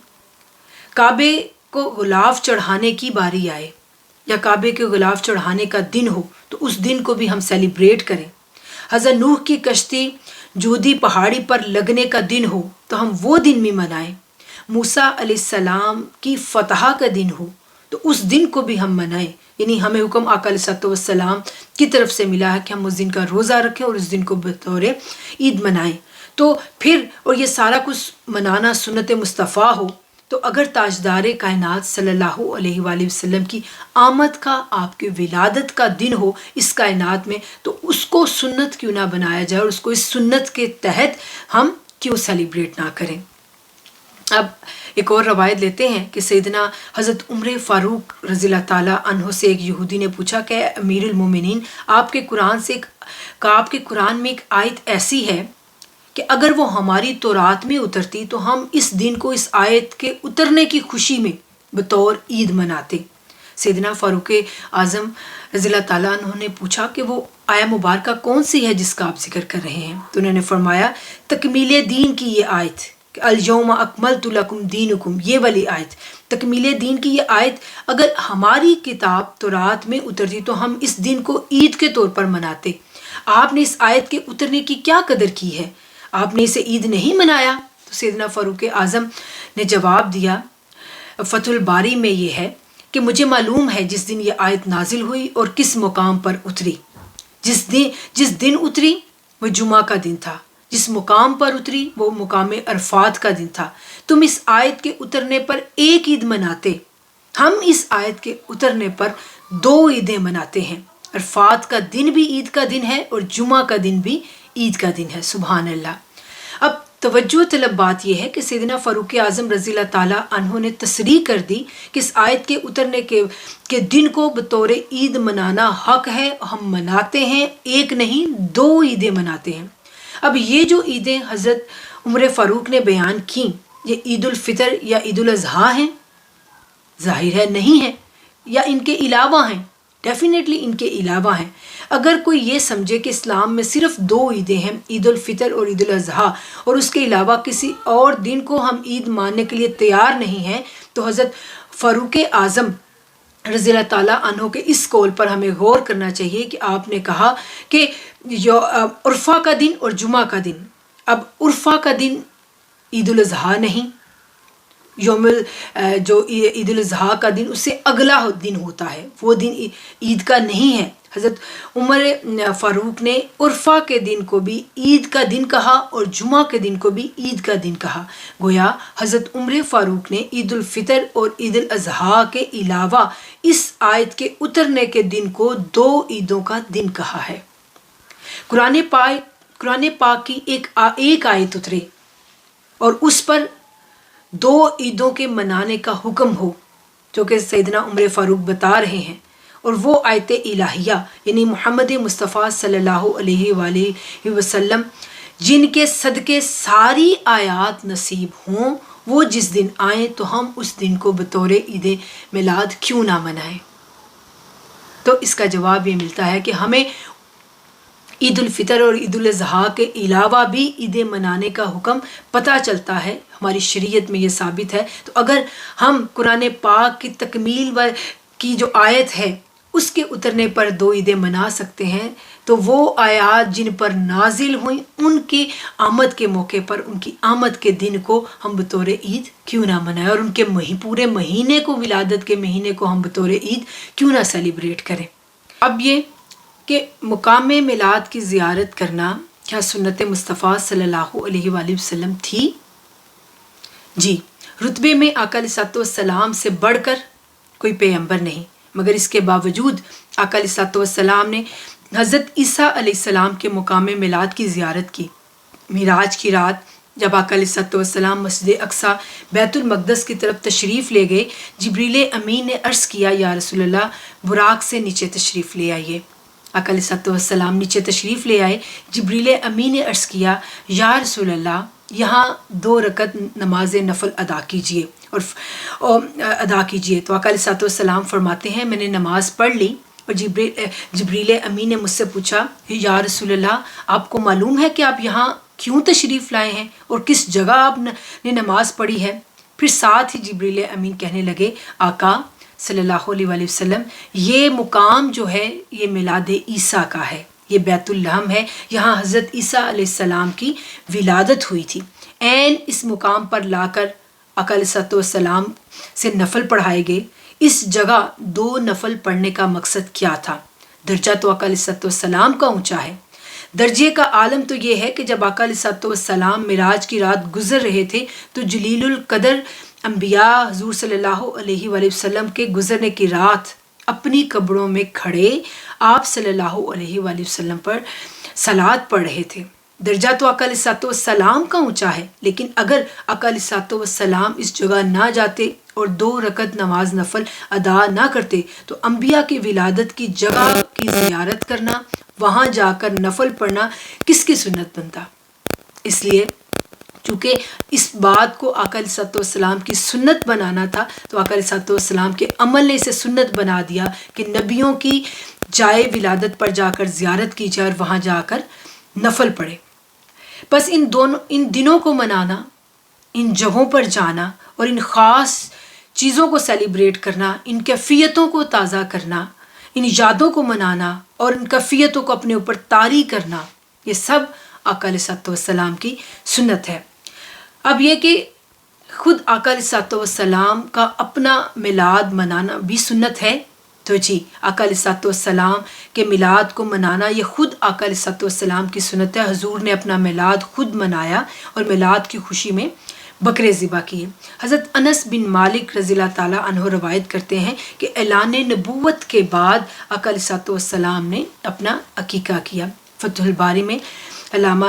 کعبے کو غلاف چڑھانے کی باری آئے یا کعبے کے غلاف چڑھانے کا دن ہو تو اس دن کو بھی ہم سیلیبریٹ کریں۔ حضرت نوح کی کشتی جودی پہاڑی پر لگنے کا دن ہو تو ہم وہ دن بھی منائیں۔ موسیٰ علیہ السلام کی فتح کا دن ہو تو اس دن کو بھی ہم منائیں، یعنی ہمیں حکم آقا علیہ الصلوۃ والسلام کی طرف سے ملا ہے کہ ہم اس دن کا روزہ رکھیں اور اس دن کو بطور عید منائیں۔ تو پھر اور یہ سارا کچھ منانا سنت مصطفیٰ ہو تو اگر تاجدار کائنات صلی اللہ علیہ وآلہ وسلم کی آمد کا، آپ کی ولادت کا دن ہو اس کائنات میں، تو اس کو سنت کیوں نہ بنایا جائے اور اس کو اس سنت کے تحت ہم کیوں سیلیبریٹ نہ کریں۔ اب ایک اور روایت لیتے ہیں کہ سیدنا حضرت عمر فاروق رضی اللہ تعالیٰ عنہ سے ایک یہودی نے پوچھا کہ امیر المومنین، آپ کے قرآن میں ایک آیت ایسی ہے کہ اگر وہ ہماری تورات میں اترتی تو ہم اس دن کو اس آیت کے اترنے کی خوشی میں بطور عید مناتے۔ سیدنا فاروق اعظم رضی اللہ تعالیٰ عنہ نے پوچھا کہ وہ آیہ مبارکہ کون سی ہے جس کا آپ ذکر کر رہے ہیں؟ تو انہوں نے فرمایا تکمیل دین کی یہ آیت کہ الیوم اکملت لکم دینکم، یہ والی آیت، تکمیل دین کی یہ آیت اگر ہماری کتاب تورات میں اترتی تو ہم اس دن کو عید کے طور پر مناتے۔ آپ نے اس آیت کے اترنے کی کیا قدر کی ہے؟ آپ نے اسے عید نہیں منایا؟ تو سیدنا فاروق اعظم نے جواب دیا، فتح الباری میں یہ ہے کہ مجھے معلوم ہے جس دن یہ آیت نازل ہوئی اور کس مقام پر اتری۔ جس دن اتری وہ جمعہ کا دن تھا، جس مقام پر اتری وہ مقام عرفات کا دن تھا۔ تم اس آیت کے اترنے پر ایک عید مناتے، ہم اس آیت کے اترنے پر 2 عیدیں مناتے ہیں۔ عرفات کا دن بھی عید کا دن ہے اور جمعہ کا دن بھی عید کا دن ہے۔ سبحان اللہ۔ اب توجہ طلب بات یہ ہے کہ سیدنا فاروق اعظم رضی اللہ تعالیٰ عنہ نے تصریح کر دی کہ اس آیت کے اترنے کے دن کو بطور عید منانا حق ہے، ہم مناتے ہیں، ایک نہیں 2 عیدیں مناتے ہیں۔ اب یہ جو عیدیں حضرت عمر فاروق نے بیان کیں یہ عید الفطر یا عید الاضحیٰ ہیں؟ ظاہر ہے نہیں ہے، یا ان کے علاوہ ہیں؟ ڈیفینیٹلی ان کے علاوہ ہیں۔ اگر کوئی یہ سمجھے کہ اسلام میں صرف 2 عیدیں ہیں، عید الفطر اور عید الاضحیٰ، اور اس کے علاوہ کسی اور دن کو ہم عید ماننے کے لیے تیار نہیں ہیں، تو حضرت فاروق اعظم رضی اللہ تعالیٰ عنہ کے اس قول پر ہمیں غور کرنا چاہیے کہ آپ نے کہا کہ عرفہ کا دن اور جمعہ کا دن، اب عرفہ کا دن عید الاضحیٰ نہیں، جو عید الاضحیٰ کا دن اس سے اگلا دن ہوتا ہے، وہ دن عید کا نہیں ہے۔ حضرت عمر فاروق نے عرفہ کے دن کو بھی عید کا دن کہا اور جمعہ کے دن کو بھی عید کا دن کہا۔ گویا حضرت عمر فاروق نے عید الفطر اور عید الاضحیٰ کے علاوہ اس آیت کے اترنے کے دن کو 2 عیدوں کا دن کہا ہے۔ قرآن پاک کی ایک آیت اترے اور اس پر 2 عیدوں کے منانے کا حکم ہو، جو کہ سیدنا عمر فاروق بتا رہے ہیں، اور وہ آیت الہیہ یعنی محمد مصطفیٰ صلی اللہ علیہ وآلہ وسلم جن کے صدقے ساری آیات نصیب ہوں، وہ جس دن آئیں تو ہم اس دن کو بطور عید میلاد کیوں نہ منائیں؟ تو اس کا جواب یہ ملتا ہے کہ ہمیں عید الفطر اور عید الاضحیٰ کے علاوہ بھی عیدیں منانے کا حکم پتہ چلتا ہے، ہماری شریعت میں یہ ثابت ہے۔ تو اگر ہم قرآن پاک کی تکمیل کی جو آیت ہے اس کے اترنے پر 2 عیدیں منا سکتے ہیں، تو وہ آیات جن پر نازل ہوئیں ان کی آمد کے موقع پر، ان کی آمد کے دن کو ہم بطور عید کیوں نہ منائیں، اور ان کے پورے مہینے کو، ولادت کے مہینے کو ہم بطور عید کیوں نہ سیلیبریٹ کریں۔ اب یہ کہ مقام میلاد کی زیارت کرنا کیا سنت مصطفیٰ صلی اللہ علیہ وآلہ وسلم تھی؟ جی، رتبے میں آقا علیہ السلام سے بڑھ کر کوئی پیغمبر نہیں، مگر اس کے باوجود آقا علیہ السلام نے حضرت عیسیٰ علیہ السلام کے مقام میلاد کی زیارت کی۔ معراج کی رات جب آقا علیہ السلام مسجد اقصیٰ بیت المقدس کی طرف تشریف لے گئے، جبریل امین نے عرض کیا، یا رسول اللہ، براق سے نیچے تشریف لے آئیے۔ آقا علیہ السلام نیچے تشریف لے آئے۔ جبریل امین نے عرض کیا، یا رسول اللہ، یہاں 2 رکعت نماز نفل ادا کیجیے اور ادا کیجیے۔ تو آقا علیہ السلام فرماتے ہیں، میں نے نماز پڑھ لی اور جبریل امین نے مجھ سے پوچھا، یا رسول اللہ، آپ کو معلوم ہے کہ آپ یہاں کیوں تشریف لائے ہیں اور کس جگہ آپ نے نماز پڑھی ہے؟ پھر ساتھ ہی جبریل امین کہنے لگے، آقا صلی اللہ علیہ وآلہ وسلم، یہ مقام جو ہے یہ میلاد عیسیٰ کا ہے، یہ بیت اللحم ہے، یہاں حضرت عیسیٰ علیہ السلام کی ولادت ہوئی تھی۔ عین اس مقام پر لا کر آقا علیہ السلام سے نفل پڑھائے گئے۔ اس جگہ 2 نفل پڑھنے کا مقصد کیا تھا؟ درجہ تو آقا علیہ السلام کا اونچا ہے۔ درجے کا عالم تو یہ ہے کہ جب آقا علیہ السلام معراج کی رات گزر رہے تھے تو جلیل القدر انبیاء حضور صلی اللہ علیہ وآلہ وسلم کے گزرنے کی رات اپنی قبروں میں کھڑے آپ صلی اللہ علیہ وآلہ وسلم پر صلوات پڑھ رہے تھے۔ درجہ تو آقا علیہ السلام کا اونچا ہے، لیکن اگر آقا علیہ السلام اس جگہ نہ جاتے اور 2 رکعت نماز نفل ادا نہ کرتے تو انبیاء کی ولادت کی جگہ کی زیارت کرنا، وہاں جا کر نفل پڑھنا کس کی سنت بنتا؟ اس لیے چونکہ اس بات کو آقا علیہ السلام کی سنت بنانا تھا تو آقا علیہ السلام کے عمل نے اسے سنت بنا دیا کہ نبیوں کی جائے ولادت پر جا کر زیارت کی جائے اور وہاں جا کر نفل پڑھے۔ بس ان دنوں کو منانا، ان جگہوں پر جانا اور ان خاص چیزوں کو سیلیبریٹ کرنا، ان کیفیتوں کو تازہ کرنا، ان یادوں کو منانا اور ان کیفیتوں کو اپنے اوپر طاری کرنا، یہ سب آقا علیہ السلام کی سنت ہے۔ اب یہ کہ خود آقا علیہ السلام کا اپنا میلاد منانا بھی سنت ہے، تو جی آقا علیہ السلام کے میلاد کو منانا یہ خود آقا علیہ السلام کی سنت ہے۔ حضور نے اپنا میلاد خود منایا اور میلاد کی خوشی میں بکرے ذبح کیے۔ حضرت انس بن مالک رضی اللہ تعالیٰ عنہ روایت کرتے ہیں کہ اعلان نبوت کے بعد آقا علیہ السلام نے اپنا عقیقہ کیا۔ فتح الباری میں علامہ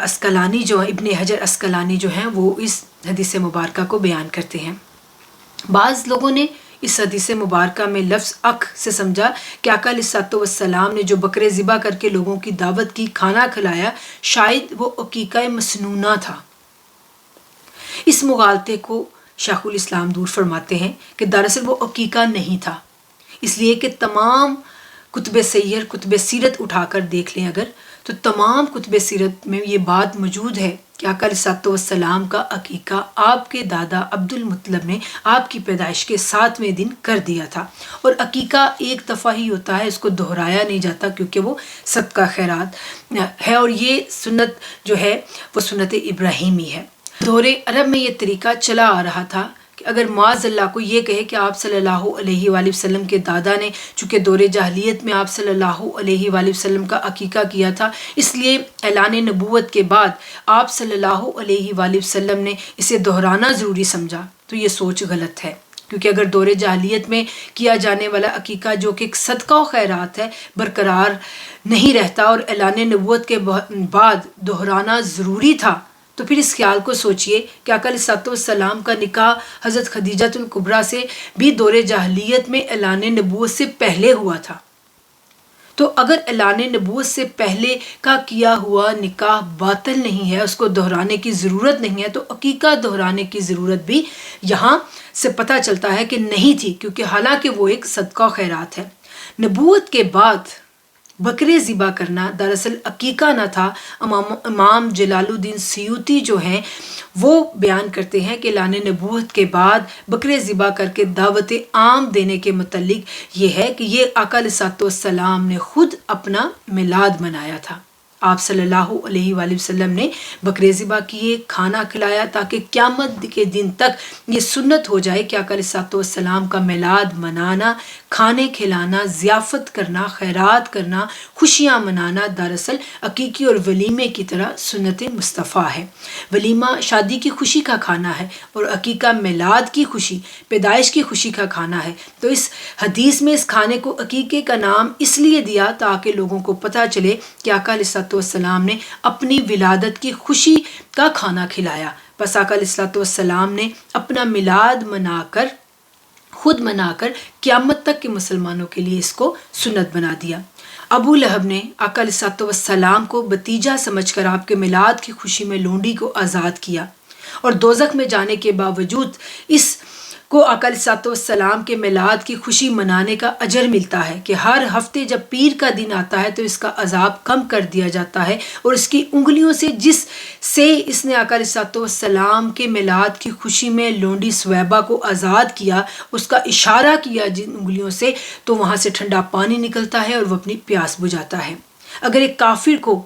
اسقلانی جو ابن حجر اسقلانی جو ہیں وہ اس حدیث مبارکہ کو بیان کرتے ہیں۔ بعض لوگوں نے اس حدیث مبارکہ میں لفظ عق سے سمجھا کہ آقا علیہ السلام نے جو بکرے ذبح کر کے لوگوں کی دعوت کی، کھانا کھلایا، شاید وہ عقیقہ مسنونہ تھا۔ اس مغالطے کو شیخ الاسلام دور فرماتے ہیں کہ دراصل وہ عقیقہ نہیں تھا، اس لیے کہ تمام کتب سیر، کتب سیرت اٹھا کر دیکھ لیں اگر، تو تمام کتب سیرت میں یہ بات موجود ہے کہ آقا علیہ السلام کا عقیقہ آپ کے دادا عبد المطلب نے آپ کی پیدائش کے 7ویں دن کر دیا تھا، اور عقیقہ ایک دفعہ ہی ہوتا ہے، اس کو دہرایا نہیں جاتا کیونکہ وہ صدقہ خیرات ہے، اور یہ سنت جو ہے وہ سنت ابراہیمی ہے۔ دور عرب میں یہ طریقہ چلا آ رہا تھا کہ اگر معاذ اللہ کو یہ کہے کہ آپ صلی اللہ علیہ وآلہ وسلم کے دادا نے چونکہ دور جاہلیت میں آپ صلی اللہ علیہ وآلہ وسلم کا عقیقہ کیا تھا، اس لیے اعلان نبوت کے بعد آپ صلی اللہ علیہ وآلہ وسلم نے اسے دہرانا ضروری سمجھا، تو یہ سوچ غلط ہے، کیونکہ اگر دور جاہلیت میں کیا جانے والا عقیقہ جو کہ ایک صدقہ و خیرات ہے برقرار نہیں رہتا اور اعلان نبوت کے بعد دہرانا ضروری تھا، تو پھر اس خیال کو سوچئے کہ آقا علیہ السلام کا نکاح حضرت خدیجہ الکبریٰ سے بھی دور جاہلیت میں اعلان نبوت سے پہلے ہوا تھا۔ تو اگر اعلان نبوت سے پہلے کا کیا ہوا نکاح باطل نہیں ہے، اس کو دہرانے کی ضرورت نہیں ہے، تو عقیقہ دہرانے کی ضرورت بھی یہاں سے پتہ چلتا ہے کہ نہیں تھی، کیونکہ حالانکہ وہ ایک صدقہ خیرات ہے۔ نبوت کے بعد بکرے ذبح کرنا دراصل عقیقہ نہ تھا۔ امام جلال الدین سیوطی جو ہیں وہ بیان کرتے ہیں کہ اعلان نبوت کے بعد بکرے ذبح کر کے دعوت عام دینے کے متعلق یہ ہے کہ یہ آقا علیہ الصلوۃ والسلام نے خود اپنا میلاد منایا تھا۔ آپ صلی اللہ علیہ وآلہ وسلم نے بکرے ذبح کیے، کھانا کھلایا تاکہ قیامت کے دن تک یہ سنت ہو جائے کہ آقا علیہ الصلوۃ والسلام کا میلاد منانا، کھانے کھلانا، ضیافت کرنا، خیرات کرنا، خوشیاں منانا دراصل عقیقے اور ولیمے کی طرح سنت مصطفیٰ ہے۔ ولیمہ شادی کی خوشی کا کھانا ہے اور عقیقہ میلاد کی خوشی، پیدائش کی خوشی کا کھانا ہے۔ تو اس حدیث میں اس کھانے کو عقیقے کا نام اس لیے دیا تاکہ لوگوں کو پتہ چلے کہ آقا علیہ الصلوۃ والسلام نے اپنی ولادت کی خوشی کا کھانا کھلایا۔ بس آقا علیہ الصلوۃ والسلام نے اپنا میلاد خود منا کر قیامت تک کے مسلمانوں کے لیے اس کو سنت بنا دیا۔ ابو لہب نے آقا علیہ الصلوۃ والسلام کو بتیجا سمجھ کر آپ کے میلاد کی خوشی میں لونڈی کو آزاد کیا، اور دوزخ میں جانے کے باوجود اس کو آقا علیہ الصلوۃ والسلام کے میلاد کی خوشی منانے کا اجر ملتا ہے کہ ہر ہفتے جب پیر کا دن آتا ہے تو اس کا عذاب کم کر دیا جاتا ہے، اور اس کی انگلیوں سے جس سے اس نے آقا علیہ الصلوۃ والسلام کے میلاد کی خوشی میں لونڈی سویبہ کو آزاد کیا، اس کا اشارہ کیا جن انگلیوں سے، تو وہاں سے ٹھنڈا پانی نکلتا ہے اور وہ اپنی پیاس بجھاتا ہے۔ اگر ایک کافر کو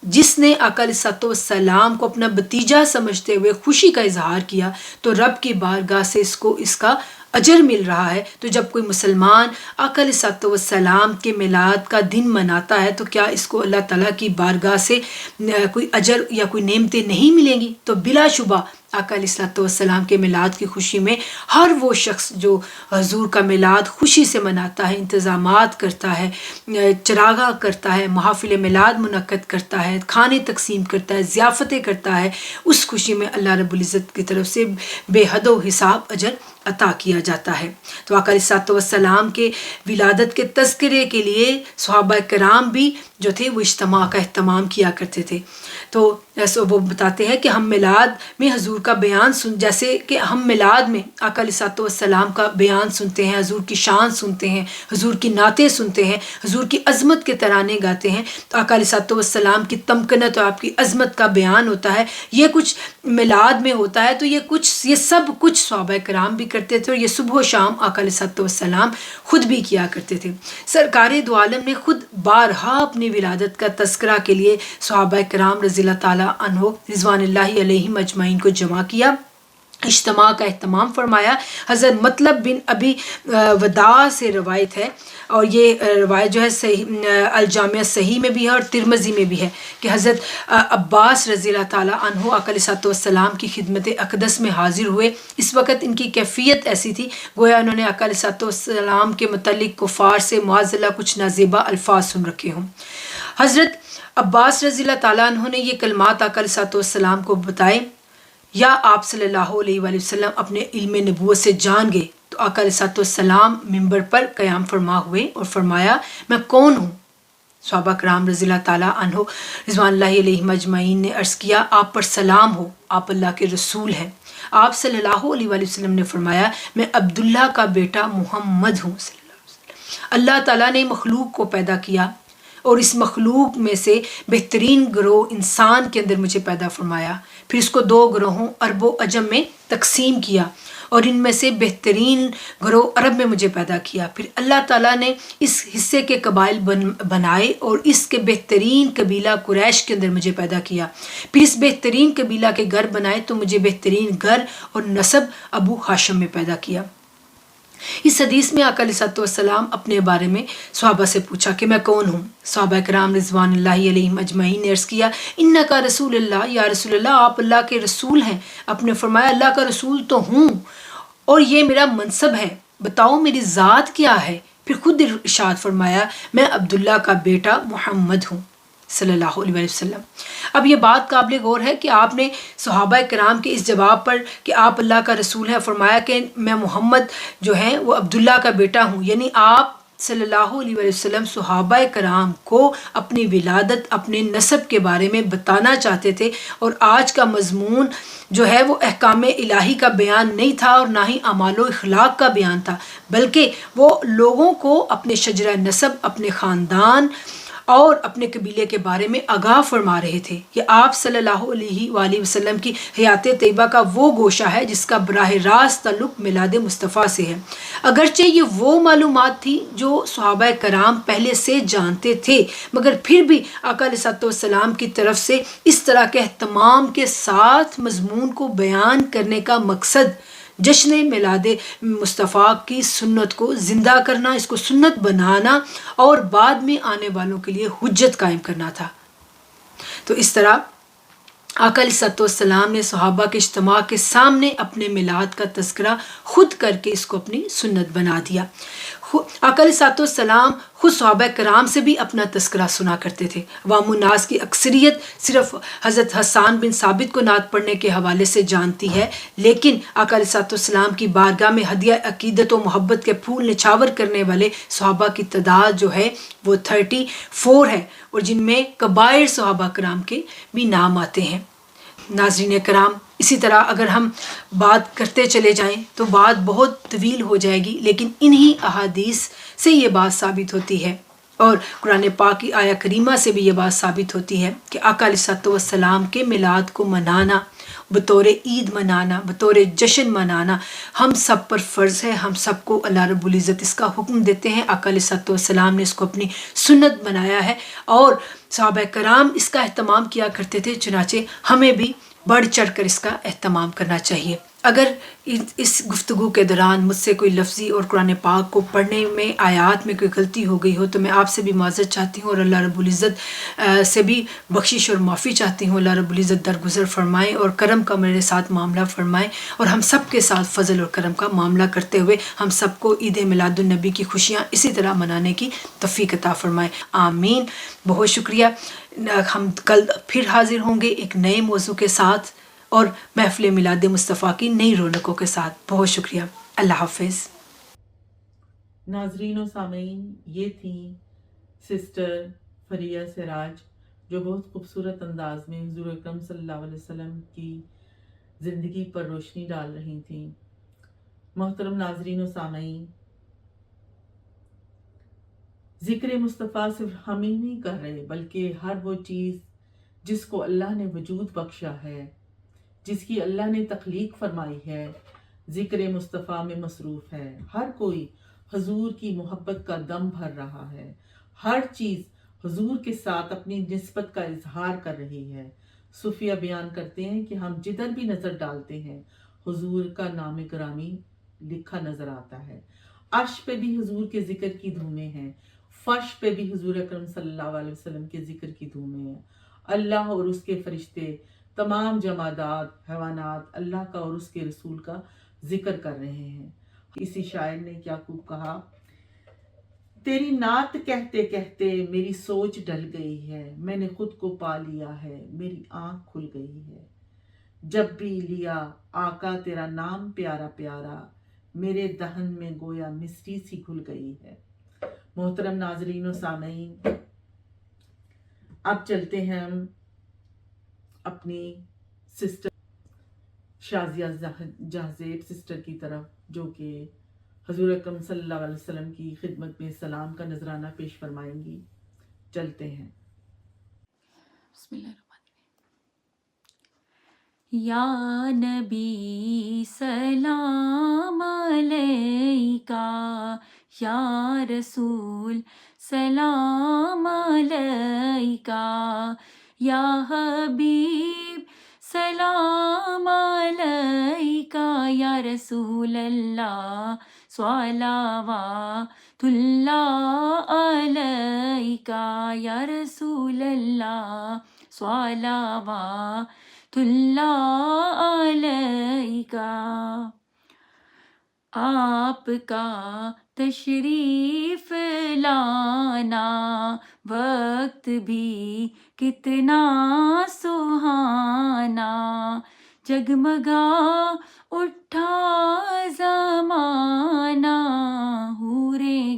جس نے آقا علیہ الصلوۃ والسلام کو اپنا بتیجا سمجھتے ہوئے خوشی کا اظہار کیا تو رب کی بارگاہ سے اس کا اجر مل رہا ہے، تو جب کوئی مسلمان آقا علیہ الصلوۃ والسلام کے میلاد کا دن مناتا ہے تو کیا اس کو اللہ تعالیٰ کی بارگاہ سے کوئی اجر یا کوئی نعمتیں نہیں ملیں گی؟ تو بلا شبہ آقا علیہ الصلوۃ والسلام کے میلاد کی خوشی میں ہر وہ شخص جو حضور کا میلاد خوشی سے مناتا ہے، انتظامات کرتا ہے، چراغاں کرتا ہے، محافل میلاد منعقد کرتا ہے، کھانے تقسیم کرتا ہے، ضیافتیں کرتا ہے، اس خوشی میں اللہ رب العزت کی طرف سے بے حد و حساب اجر عطا کیا جاتا ہے۔ تو آقا علیہ الصلوۃ والسلام کے ولادت کے تذکرے کے لیے صحابہ کرام بھی جو تھے وہ اجتماع کا اہتمام کیا کرتے تھے۔ تو ایسے وہ بتاتے ہیں کہ ہم میلاد میں حضور کا بیان جیسے کہ ہم میلاد میں آقا علیہ الصلوۃ والسلام کا بیان سنتے ہیں، حضور کی شان سنتے ہیں، حضور کی نعتیں سنتے ہیں، حضور کی عظمت کے ترانے گاتے ہیں، تو آقا علیہ الصلوۃ والسلام کی تمکنت اور آپ کی عظمت کا بیان ہوتا ہے، یہ کچھ میلاد میں ہوتا ہے۔ تو یہ سب کچھ صحابہ کرام بھی کرتے تھے، اور یہ صبح و شام آقا علیہ الصلوۃ والسلام خود بھی کیا کرتے تھے۔ سرکار دو عالم نے خود بارہا اپنی ولادت کا تذکرہ کے لیے صحابہ کرام رضی اللہ تعالیٰ عنہ رضوان اللہ علیہم اجمعین کو جمع کیا، اجتماع کا اہتمام فرمایا۔ حضرت مطلب بن ابی وداع سے روایت ہے، اور یہ روایت جو ہے صحیح الجامع صحیح میں بھی ہے اور ترمذی میں بھی ہے کہ حضرت عباس رضی اللہ تعالیٰ عنہ آقا علیہ الصلوۃ والسلام کی خدمت اقدس میں حاضر ہوئے۔ اس وقت ان کی کیفیت ایسی تھی گویا انہوں نے آقا علیہ الصلوۃ والسلام کے متعلق کفار سے معاذ اللہ کچھ نازیبا الفاظ سن رکھے ہوں۔ حضرت عباس رضی اللہ تعالیٰ عنہ نے یہ کلمات آقا علیہ الصلوۃ والسلام کو بتائے، یا آپ صلی اللہ علیہ وآلہ وسلم اپنے علم نبوت سے جان گئے تو آقا علیہ الصلوۃ والسلام منبر پر قیام فرما ہوئے اور فرمایا میں کون ہوں؟ صحابہ کرام رضی اللہ تعالیٰ عنہ رضوان اللہ علیہم اجمعین نے عرض کیا آپ پر سلام ہو، آپ اللہ کے رسول ہیں۔ آپ صلی اللہ علیہ وآلہ وسلم نے فرمایا میں عبداللہ کا بیٹا محمد ہوں صلی اللہ علیہ وسلم۔ اللہ تعالیٰ نے مخلوق کو پیدا کیا اور اس مخلوق میں سے بہترین گروہ انسان کے اندر مجھے پیدا فرمایا، پھر اس کو 2 گروہوں عرب و عجم میں تقسیم کیا اور ان میں سے بہترین گروہ عرب میں مجھے پیدا کیا، پھر اللہ تعالیٰ نے اس حصے کے قبائل بنائے اور اس کے بہترین قبیلہ قریش کے اندر مجھے پیدا کیا، پھر اس بہترین قبیلہ کے گھر بنائے تو مجھے بہترین گھر اور نسب ابو ہاشم میں پیدا کیا۔ اس حدیث میں آقا علیہ الصلوۃ والسلام اپنے بارے میں صحابہ سے پوچھا کہ میں کون ہوں؟ صحابہ کرام رضوان اللہ علیہم اجمعین نے عرض کیا انکا رسول اللہ، یا رسول اللہ آپ اللہ کے رسول ہیں۔ آپ نے فرمایا اللہ کا رسول تو ہوں اور یہ میرا منصب ہے، بتاؤ میری ذات کیا ہے؟ پھر خود ارشاد فرمایا میں عبداللہ کا بیٹا محمد ہوں صلی اللہ علیہ وسلم۔ اب یہ بات قابل غور ہے کہ آپ نے صحابہ کرام کے اس جواب پر کہ آپ اللہ کا رسول ہیں فرمایا کہ میں محمد جو ہیں وہ عبداللہ کا بیٹا ہوں، یعنی آپ صلی اللہ علیہ وسلم صحابہ کرام کو اپنی ولادت، اپنے نسب کے بارے میں بتانا چاہتے تھے، اور آج کا مضمون جو ہے وہ احکام الہی کا بیان نہیں تھا اور نہ ہی اعمال و اخلاق کا بیان تھا، بلکہ وہ لوگوں کو اپنے شجرہ نسب، اپنے خاندان اور اپنے قبیلے کے بارے میں آگاہ فرما رہے تھے۔ یہ آپ صلی اللہ علیہ وآلہ وسلم کی حیات طیبہ کا وہ گوشہ ہے جس کا براہ راست تعلق میلاد مصطفیٰ سے ہے۔ اگرچہ یہ وہ معلومات تھی جو صحابہ کرام پہلے سے جانتے تھے، مگر پھر بھی آقا علیہ الصلوۃ والسلام کی طرف سے اس طرح کے اہتمام کے ساتھ مضمون کو بیان کرنے کا مقصد جشن میلاد مصطفیٰ کی سنت کو زندہ کرنا، اس کو سنت بنانا اور بعد میں آنے والوں کے لیے حجت قائم کرنا تھا۔ تو اس طرح آقا علیہ الصلوۃ والسلام نے صحابہ کے اجتماع کے سامنے اپنے میلاد کا تذکرہ خود کر کے اس کو اپنی سنت بنا دیا۔ آقا علیہ الصلوۃ والسلام خود صحابہ کرام سے بھی اپنا تذکرہ سنا کرتے تھے۔ عوام الناس کی اکثریت صرف حضرت حسان بن ثابت کو نعت پڑھنے کے حوالے سے جانتی ہے، لیکن آقا علیہ الصلوۃ والسلام کی بارگاہ میں ہدیہ عقیدت و محبت کے پھول نچھاور کرنے والے صحابہ کی تعداد جو ہے وہ 34 ہے، اور جن میں کبائر صحابہ کرام کے بھی نام آتے ہیں۔ ناظرین کرام، اسی طرح اگر ہم بات کرتے چلے جائیں تو بات بہت طویل ہو جائے گی، لیکن انہی احادیث سے یہ بات ثابت ہوتی ہے اور قرآن پاک کی آیہ کریمہ سے بھی یہ بات ثابت ہوتی ہے کہ آقا علیہ الصلوۃ والسلام کے میلاد کو منانا، بطور عید منانا، بطور جشن منانا ہم سب پر فرض ہے۔ ہم سب کو اللہ رب العزت اس کا حکم دیتے ہیں۔ آقا علیہ الصلوۃ والسلام نے اس کو اپنی سنت بنایا ہے اور صحابہ کرام اس کا اہتمام کیا کرتے تھے، چنانچہ ہمیں بھی بڑھ چڑھ کر اس کا اہتمام کرنا چاہیے۔ اگر اس گفتگو کے دوران مجھ سے کوئی لفظی اور قرآن پاک کو پڑھنے میں آیات میں کوئی غلطی ہو گئی ہو تو میں آپ سے بھی معذرت چاہتی ہوں اور اللہ رب العزت سے بھی بخشش اور معافی چاہتی ہوں۔ اللہ رب العزت درگزر فرمائیں اور کرم کا میرے ساتھ معاملہ فرمائیں، اور ہم سب کے ساتھ فضل اور کرم کا معاملہ کرتے ہوئے ہم سب کو عید میلاد النبی کی خوشیاں اسی طرح منانے کی توفیق عطا فرمائیں، آمین۔ بہت شکریہ۔ ہم کل پھر حاضر ہوں گے ایک نئے موضوع کے ساتھ اور محفل میلاد مصطفیٰ کی نئی رونقوں کے ساتھ۔ بہت شکریہ، اللہ حافظ۔ ناظرین و سامعین، یہ تھیں سسٹر فریہ سراج جو بہت خوبصورت انداز میں حضور اکرم صلی اللہ علیہ وسلم کی زندگی پر روشنی ڈال رہی تھیں۔ محترم ناظرین و سامعین، ذکر مصطفیٰ صرف ہم ہی نہیں کر رہے، بلکہ ہر وہ چیز جس کو اللہ نے وجود بخشا ہے، جس کی اللہ نے تخلیق فرمائی ہے، ذکر مصطفیٰ میں مصروف ہے۔ ہر کوئی حضور کی محبت کا دم بھر رہا ہے، ہر چیز حضور کے ساتھ اپنی نسبت کا اظہار کر رہی ہے۔ صوفیہ بیان کرتے ہیں کہ ہم جدھر بھی نظر ڈالتے ہیں حضور کا نام گرامی لکھا نظر آتا ہے۔ عرش پہ بھی حضور کے ذکر کی دھومیں ہیں، فرش پہ بھی حضور اکرم صلی اللہ علیہ وسلم کے ذکر کی دھومیں ہیں۔ اللہ اور اس کے فرشتے، تمام جمادات، حیوانات اللہ کا اور اس کے رسول کا ذکر کر رہے ہیں۔ اسی شاعر نے کیا خوب کہا، تیری نعت کہتے کہتے میری سوچ ڈل گئی ہے، میں نے خود کو پا لیا ہے، میری آنکھ کھل گئی ہے۔ جب بھی لیا آقا تیرا نام پیارا پیارا، میرے دہن میں گویا مصری سی گھل گئی ہے۔ محترم ناظرین و سامعین، اب چلتے ہیں ہم اپنی سسٹر شازیہ جہزیب سسٹر کی طرف، جو کہ حضور اکرم صلی اللہ علیہ وسلم کی خدمت میں سلام کا نذرانہ پیش فرمائیں گی۔ چلتے ہیں۔ بسم اللہ الرحمن یا نبی سلام علیکہ، یا رسول سلام علیکہ، یا حبیب سلام علیکہ، یا رسول اللہ صلوات اللہ علیکہ، یا رسول اللہ صلوات اللہ علیکہ۔ آپ کا تشریف لانا وقت بھی کتنا سہانا، جگمگا اٹھا زمانہ، حورے